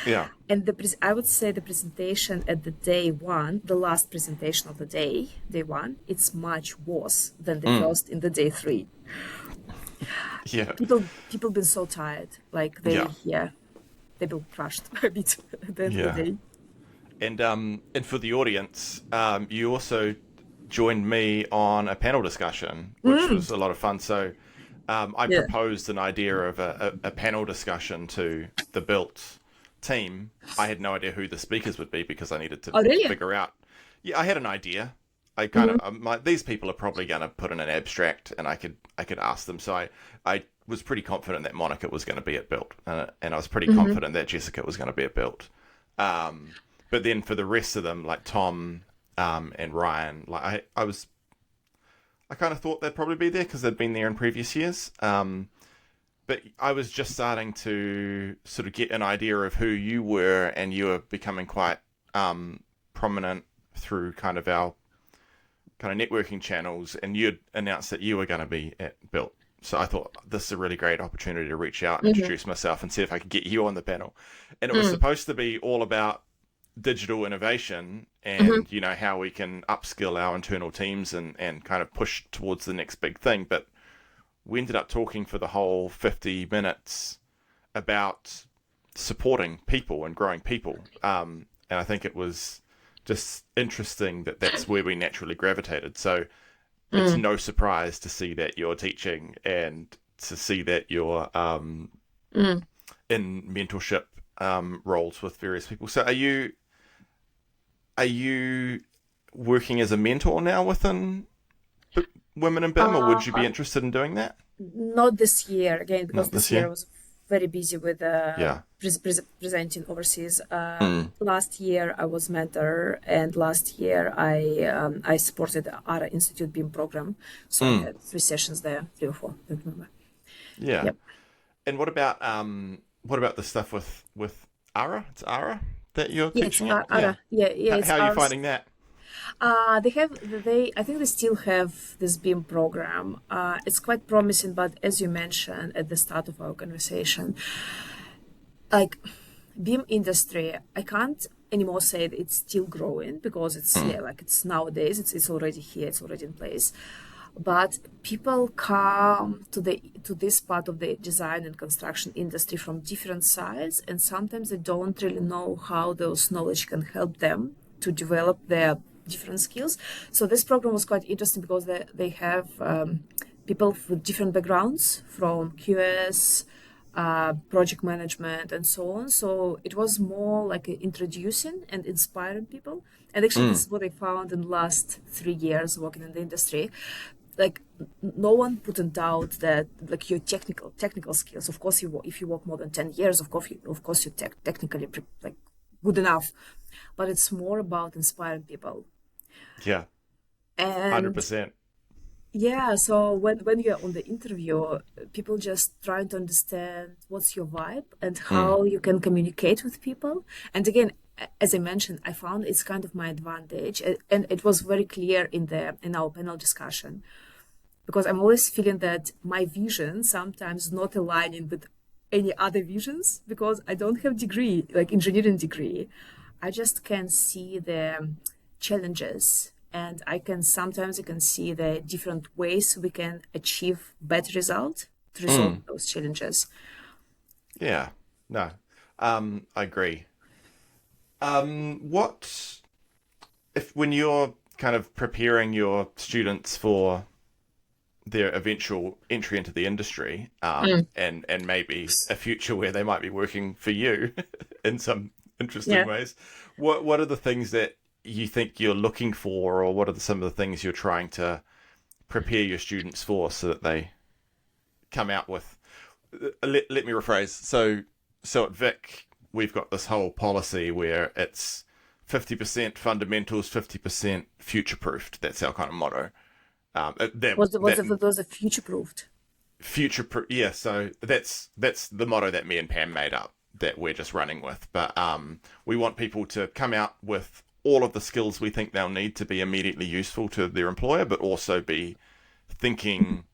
Yeah. And I would say the presentation at the day one, the last presentation of the day one, it's much worse than the Mm. first in the day three. Yeah. People been so tired, like Yeah. they've been crushed a bit at the end of the Yeah. day. And for the audience, you also joined me on a panel discussion, which Mm, was a lot of fun. So I yeah. proposed an idea of a panel discussion to the Built team. I had no idea who the speakers would be because I needed to Oh, really? figure out. Yeah, I had an idea. I kind Mm-hmm. of these people are probably going to put in an abstract, and I could ask them. So I was pretty confident that Monica was going to be at Built, and I was pretty Mm-hmm. confident that Jessica was going to be at Built. Um, but then for the rest of them, like Tom and Ryan, like I kind of thought they'd probably be there because they'd been there in previous years. But I was just starting to sort of get an idea of who you were, and you were becoming quite prominent through kind of our kind of networking channels, and you'd announced that you were going to be at Built. So I thought this is a really great opportunity to reach out and Mm-hmm. introduce myself and see if I could get you on the panel. And it was Mm-hmm. supposed to be all about digital innovation Mm-hmm. and how we can upskill our internal teams and kind of push towards the next big thing. But we ended up talking for the whole 50 minutes about supporting people and growing people. And I think it was just interesting that that's where we naturally gravitated. So it's Mm-hmm. no surprise to see that you're teaching and to see that you're in mentorship roles with various people. So are you working as a mentor now within Women in BIM, or would you be Uh, interested in doing that? Not this year again, because Not this this year I year. was very busy with Yeah. presenting overseas. Mm. Last year I was mentor, and last year I supported the ARA Institute BIM program, so I Mm. had 3 sessions there, 3 or 4, I don't remember. Yeah. Yep. And what about the stuff with ARA? It's ARA that you're Yeah, it's teaching at? Yeah. ARA. Yeah, yeah, How it's are you ARA. finding that? I think they still have this BIM program. It's quite promising, but as you mentioned at the start of our conversation, like BIM industry, I can't anymore say that it's still growing because it's Mm. yeah, like it's nowadays, it's already here, it's already in place. But people come to this part of the design and construction industry from different sides, and sometimes they don't really know how those knowledge can help them to develop their different skills. So this program was quite interesting because they have people with different backgrounds from QS, project management, and so on. So it was more like introducing and inspiring people. And actually, this Mm. is what I found in the last 3 years working in the industry. Like no one put in doubt that like your technical skills. Of course, if you work more than 10 years, of course you're technically like good enough. But it's more about inspiring people. Yeah. And 100%. yeah, so when you're on the interview, people just trying to understand what's your vibe and Mm. how you can communicate with people. And again, as I mentioned, I found it's kind of my advantage, and it was very clear in our panel discussion because I'm always feeling that my vision sometimes not aligning with any other visions because I don't have degree like engineering degree. I just can see the challenges, and I can sometimes I can see the different ways we can achieve better result to resolve Mm. those challenges. Yeah. No. I agree. What if when you're kind of preparing your students for their eventual entry into the industry, Mm. and maybe a future where they might be working for you in some interesting Yeah. ways. What are the things that you think you're looking for, or what are some of the things you're trying to prepare your students for, so that they come out with? Let me rephrase. So at Vic, we've got this whole policy where it's 50% fundamentals, 50% future proofed. That's our kind of motto. Was the future proofed? Yeah, so that's the motto that me and Pam made up, that we're just running with. But we want people to come out with all of the skills we think they'll need to be immediately useful to their employer, but also be thinking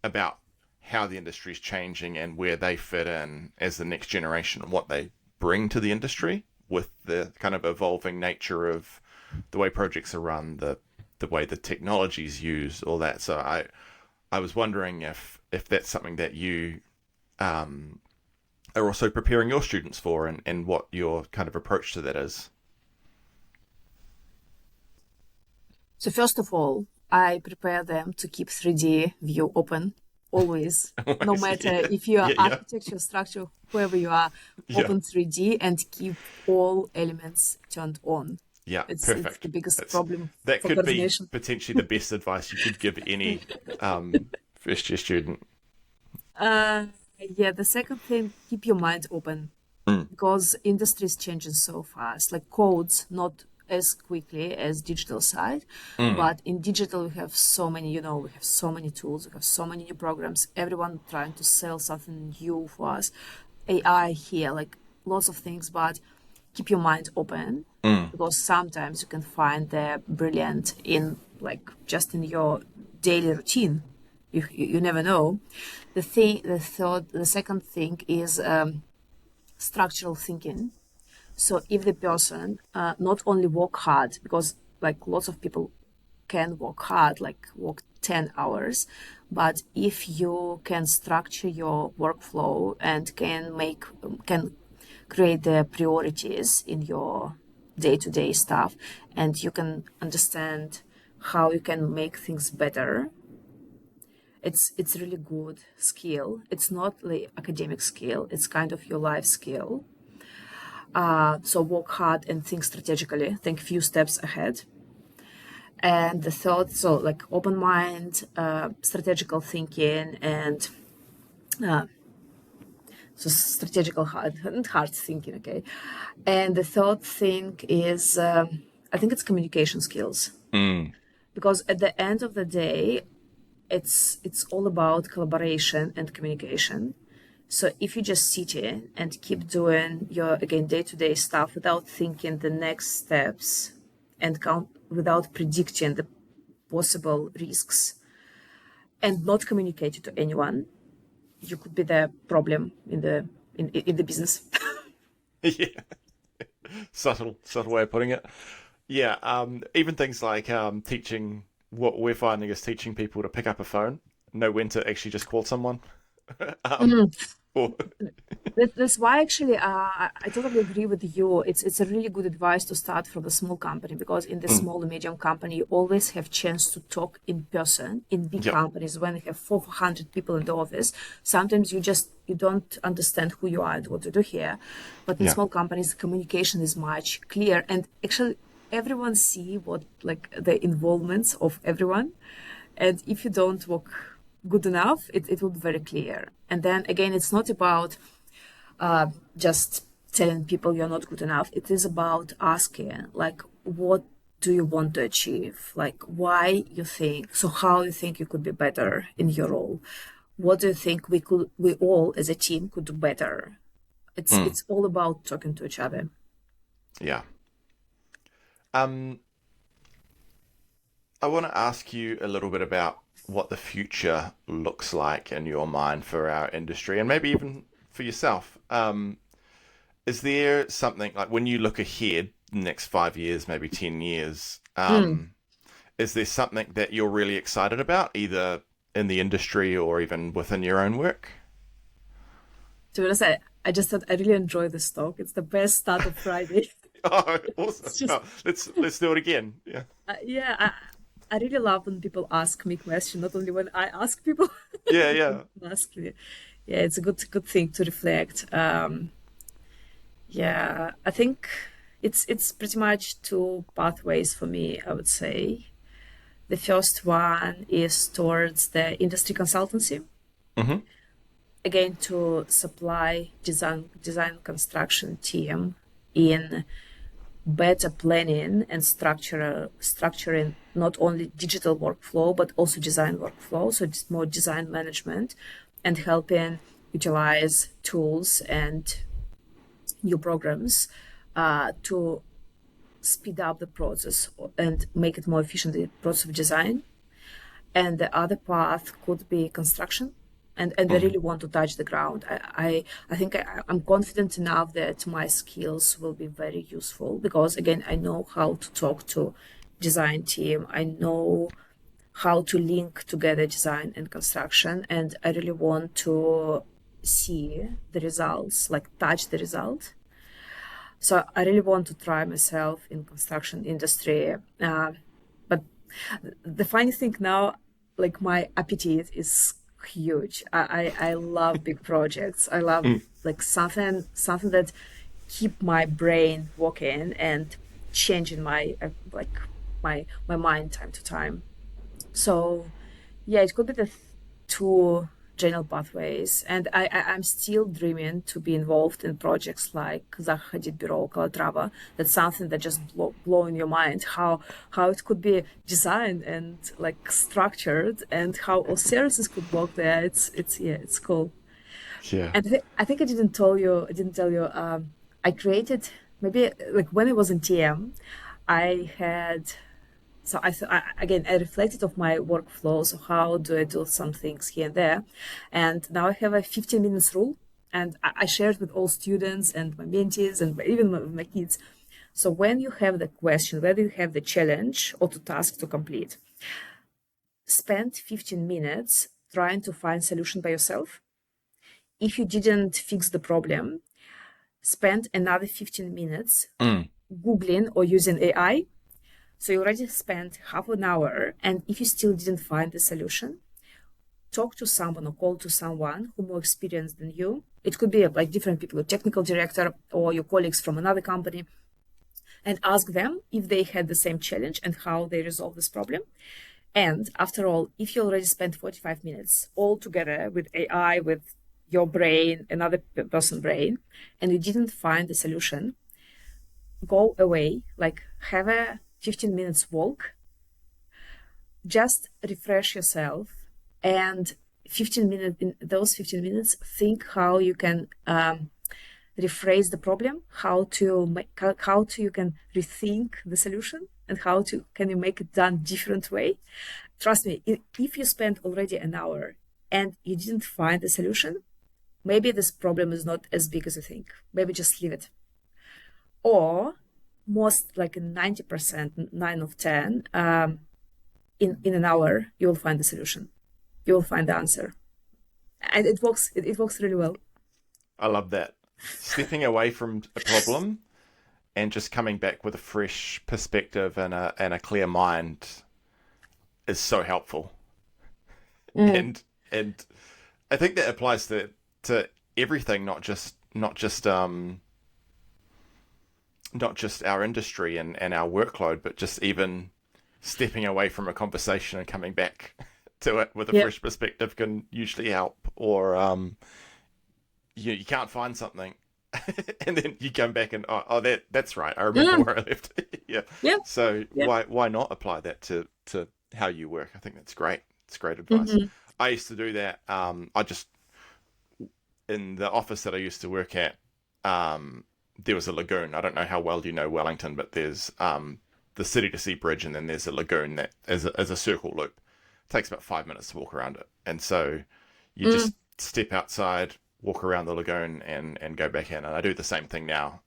about how the industry is changing and where they fit in as the next generation and what they bring to the industry with the kind of evolving nature of the way projects are run, the way the technology is used, all that. So I was wondering if that's something that you are also preparing your students for, and what your kind of approach to that is. So first of all, I prepare them to keep 3D view open always, no matter Yeah, if you are yeah, yeah, architecture, structure, whoever you are, yeah, open 3D and keep all elements turned on. yeah. It's the Perfect. biggest That's problem that for could be coordination. potentially the best advice you could give any first year student. Uh, yeah, the second thing, keep your mind open Mm. because industry is changing so fast. Like codes, not as quickly as digital side, Mm. but in digital we have so many, we have so many tools, we have so many new programs, everyone trying to sell something new for us. AI here, like lots of things, but keep your mind open Mm. because sometimes you can find the brilliant in like just in your daily routine. You never know. The second thing is structural thinking. So if the person not only work hard, because like lots of people can work hard, like work 10 hours, but if you can structure your workflow and can create the priorities in your day-to-day stuff, and you can understand how you can make things better, it's really good skill. It's not the academic skill, it's kind of your life skill. So work hard and think strategically, think few steps ahead. And the third, so like open mind, strategical thinking, and so strategical hard thinking, okay. And the third thing is, I think it's communication skills, because at the end of the day, it's all about collaboration and communication. So if you just sit in and keep doing your, again, day-to-day stuff without thinking the next steps and without predicting the possible risks and not communicate it to anyone, you could be the problem in the business. Yeah, subtle way of putting it. Yeah, even things like teaching. What we're finding is teaching people to pick up a phone, know when to actually just call someone. Or, That's why actually I totally agree with you. It's a really good advice to start from the small company, because in the small and medium company you always have chance to talk in person. In big yep, companies, when you have 400 people in the office, sometimes you don't understand who you are and what to do here. But in yeah, small companies, communication is much clear, and actually everyone see what like the involvements of everyone. And if you don't work good enough, it will be very clear. And then again, it's not about just telling people you're not good enough. It is about asking, like, what do you want to achieve? Like, why you think, so how you think you could be better in your role? What do you think we all as a team could do better? It's all about talking to each other. yeah. Um, I want to ask you a little bit about what the future looks like in your mind for our industry, and maybe even for yourself. Is there something like when you look ahead, next 5 years, maybe 10 years, is there something that you're really excited about, either in the industry or even within your own work? To be honest, I just thought I really enjoy this talk. It's the best start of Friday. Oh, awesome! It's just Oh, let's do it again. Yeah, yeah, I really love when people ask me questions, not only when I ask people. yeah, yeah. Ask me. Yeah, it's a good thing to reflect. Yeah, I think it's pretty much two pathways for me, I would say. The first one is towards the industry consultancy, Mm-hmm. again to supply design construction team in better planning and structuring not only digital workflow but also design workflow. So it's more design management and helping utilize tools and new programs to speed up the process and make it more efficient, the process of design. And the other path could be construction. And I Mm-hmm. really want to touch the ground. I think I'm confident enough that my skills will be very useful, because again, I know how to talk to design team. I know how to link together design and construction, and I really want to see the results, like touch the result. So I really want to try myself in construction industry. But the funny thing now, like my appetite is huge. I love big projects. I love like something that keep my brain working and changing my like my mind time to time. So yeah, it could be the two general pathways. And I'm still dreaming to be involved in projects like Zaha Hadid Bureau, Calatrava. That's something that just blow in your mind, how it could be designed and like structured, and how all services could work there. It's yeah, it's cool. Yeah. And I think I didn't tell you, I created, maybe like when I was in TM, I had, so again, I reflected of my workflow. So how do I do some things here and there? And now I have a 15 minutes rule, and I share it with all students and my mentees and even my kids. So when you have the question, whether you have the challenge or the task to complete, spend 15 minutes trying to find solution by yourself. If you didn't fix the problem, spend another 15 minutes Mm. Googling or using AI. So you already spent half an hour, and if you still didn't find the solution, talk to someone or call to someone who more experienced than you It could be like different people, a technical director or your colleagues from another company, and ask them if they had the same challenge and how they resolve this problem. And after all, if you already spent 45 minutes all together with AI, with your brain, another person's brain, and you didn't find the solution, go away, like have a 15 minutes walk, just refresh yourself, and 15 minutes, in those 15 minutes, think how you can rephrase the problem, how to you can rethink the solution, and can you make it done different way. Trust me, if you spent already an hour and you didn't find the solution, maybe this problem is not as big as you think. Maybe just leave it. Or most, like 90%, 9 of 10, in an hour, you will find the solution. You will find the answer. And it works. It works really well. I love that. Stepping away from a problem and just coming back with a fresh perspective and a clear mind is so helpful. And I think that applies to everything, not just our industry and our workload, but just even stepping away from a conversation and coming back to it with a fresh perspective can usually help. Or you can't find something and then you come back and that's right, I remember where I left. So why not apply that to how you work? I think that's great. It's great advice. I used to do that. In the office that I used to work at, there was a lagoon. I don't know how well you know Wellington, but there's the City to Sea Bridge, and then there's a lagoon that is a circle loop. It takes about 5 minutes to walk around it. And so you just step outside, walk around the lagoon, and go back in. And I do the same thing now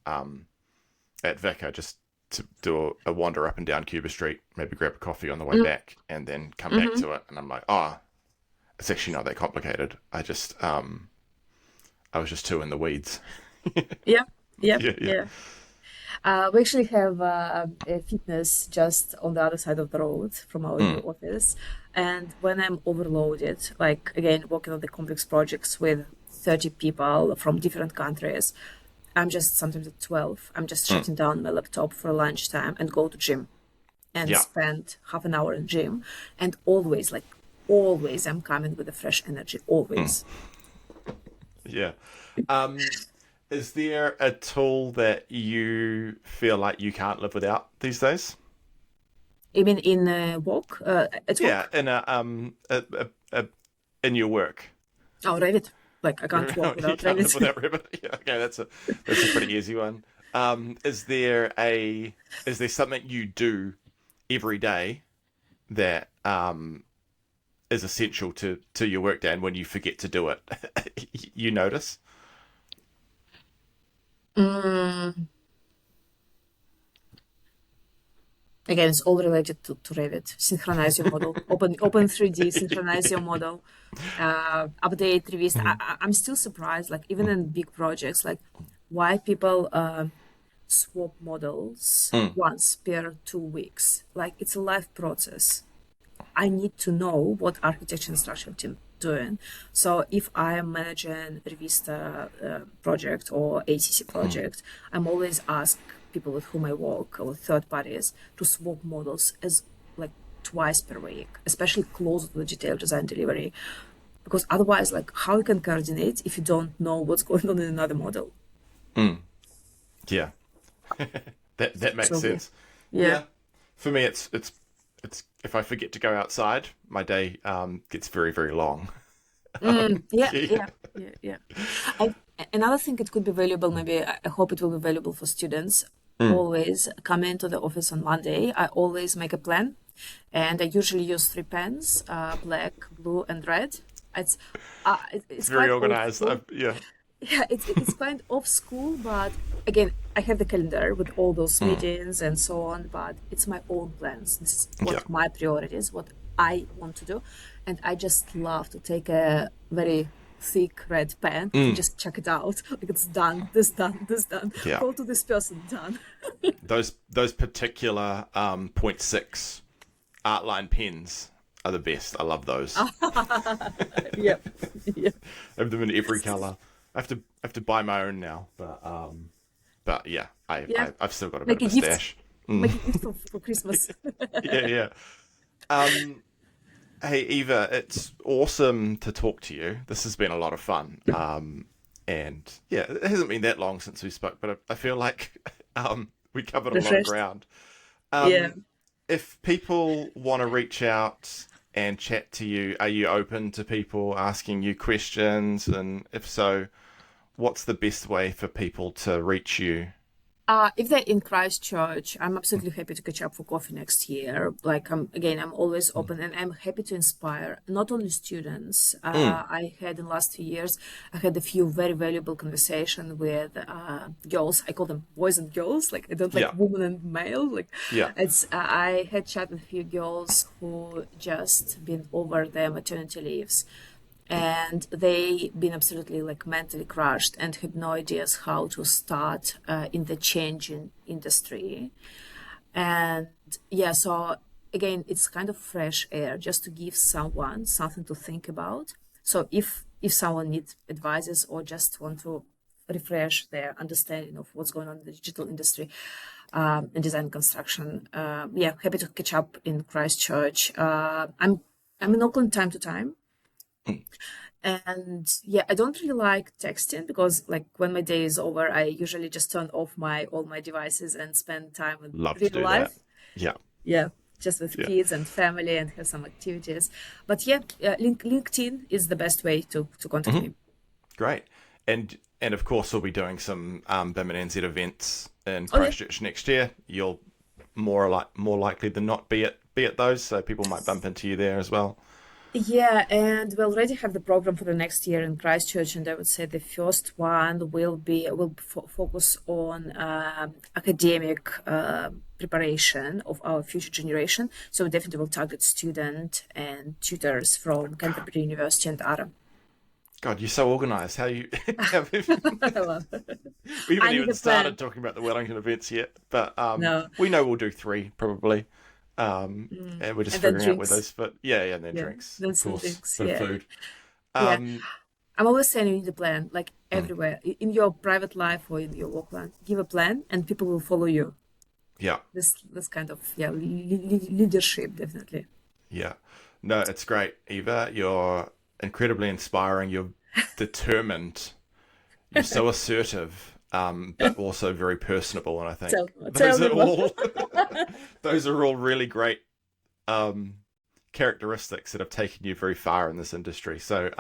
at Vic. I just to do a wander up and down Cuba Street, maybe grab a coffee on the way back, and then come back to it. And I'm like, it's actually not that complicated. I was just too in the weeds. Yeah. We actually have a fitness just on the other side of the road from our new office. And when I'm overloaded, like again, working on the complex projects with 30 people from different countries, I'm just sometimes at 12, I'm just shutting down my laptop for lunchtime and go to gym and spend half an hour in gym. And always I'm coming with a fresh energy, always. Yeah. Is there a tool that you feel like you can't live without these days? You mean in work? At work? In your work. Oh, Revit. Like I can't work without Revit. Revit. Without Revit. Yeah, okay, that's a pretty easy one. Is there something you do every day that is essential to your work day, and when you forget to do it, you notice? Again, it's all related to Revit. Synchronize your model. Open 3D, synchronize your model. Update, Revizto. I'm still surprised, like even in big projects, like why people swap models once per 2 weeks. Like it's a live process. I need to know what architecture and structural team doing. So if I am managing Revizto project or ACC project, I'm always ask people with whom I work or third parties to swap models as like twice per week, especially closer to the detailed design delivery. Because otherwise, like how you can coordinate if you don't know what's going on in another model? Yeah. that makes sense. Yeah. For me, it's if I forget to go outside, my day gets very, very long. Yeah. Another thing it could be valuable, maybe I hope it will be valuable for students. Always come into the office on Monday. I always make a plan, and I usually use 3 pens, black, blue, and red. It's very organized. Yeah, it's kind of school, but again, I have the calendar with all those meetings and so on, but it's my own plans. This is what my priorities, what I want to do. And I just love to take a very thick red pen and just check it out. Like it's done, this done, this done. Yeah. Go to this person, done. Those particular 0.6 Artline pens are the best. I love those. Yeah. I have them in every color. I have to buy my own now, but yeah, Yeah, I've still got a bit make of a a gift, stash. make a gift for Christmas. Yeah, yeah. Um, Hey Eva, it's awesome to talk to you. This has been a lot of fun. And yeah, it hasn't been that long since we spoke, but I feel like we covered a lot of Refreshed. ground. Yeah. Um, if people want to reach out and chat to you, are you open to people asking you questions? And if so, what's the best way for people to reach you? If they're in Christchurch, I'm absolutely happy to catch up for coffee next year. Like, I'm always open and I'm happy to inspire not only students. Mm, I had in the last 2 years, I had a few very valuable conversation with girls. I call them boys and girls. Like, I don't like yeah, woman and male. Like, yeah, I had chat with a few girls who just been over their maternity leaves and they been absolutely like mentally crushed and had no ideas how to start in the changing industry. And yeah, so again, it's kind of fresh air just to give someone something to think about. So if someone needs advices or just want to refresh their understanding of what's going on in the digital industry and design and construction, yeah, happy to catch up in Christchurch. I'm in Auckland time to time, mm, and yeah, I don't really like texting because like when my day is over, I usually just turn off my all my devices and spend time in love to real do that. life. Yeah, Yeah, just with yeah. kids and family and have some activities. But yeah, LinkedIn is the best way to contact Hmm. me. Great. And of course we'll be doing some BIM and NZ events in Oh yeah, Christchurch next year. You'll more likely than not be at those, so people might bump into you there as well. yeah, and we already have the program for the next year in Christchurch, and I would say the first one will focus on academic preparation of our future generation. So we definitely will target student and tutors from Canterbury University and other. God, you're so organised. How you have Well, we haven't I need even a plan. started talking about the Wellington events yet, but No, we know we'll do three probably. And we're just and then figuring out where drinks. those fit. Yeah, yeah, and then Yeah, drinks, then of some course, drinks. bit of Yeah, food. yeah. Um, I'm always saying you need a plan, like mm, everywhere in your private life or in your work life. Give a plan, and people will follow you. yeah, This kind of yeah leadership definitely. yeah. No, it's great, Eva. You're incredibly inspiring. You're determined. You're so assertive, but also very personable. And I think Tell those me are more. all those are all really great um, characteristics that have taken you very far in this industry. So,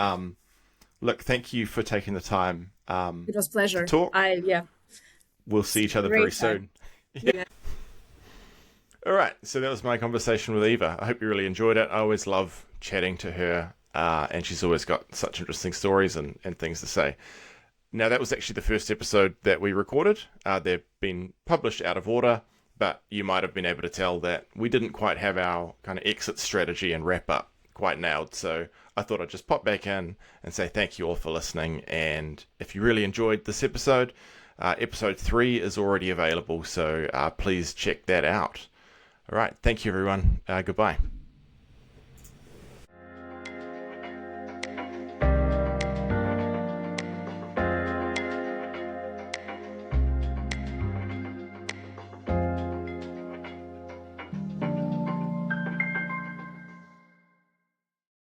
look, thank you for taking the time It was to pleasure. talk. I yeah, We'll see each other very great time. soon. Yeah. All right. So that was my conversation with Eva. I hope you really enjoyed it. I always love chatting to her, and she's always got such interesting stories and things to say. Now, that was actually the first episode that we recorded. They've been published out of order, but you might have been able to tell that we didn't quite have our kind of exit strategy and wrap up quite nailed. So I thought I'd just pop back in and say thank you all for listening. And if you really enjoyed this episode, episode 3 is already available. So please check that out. All right. Thank you, everyone. Goodbye.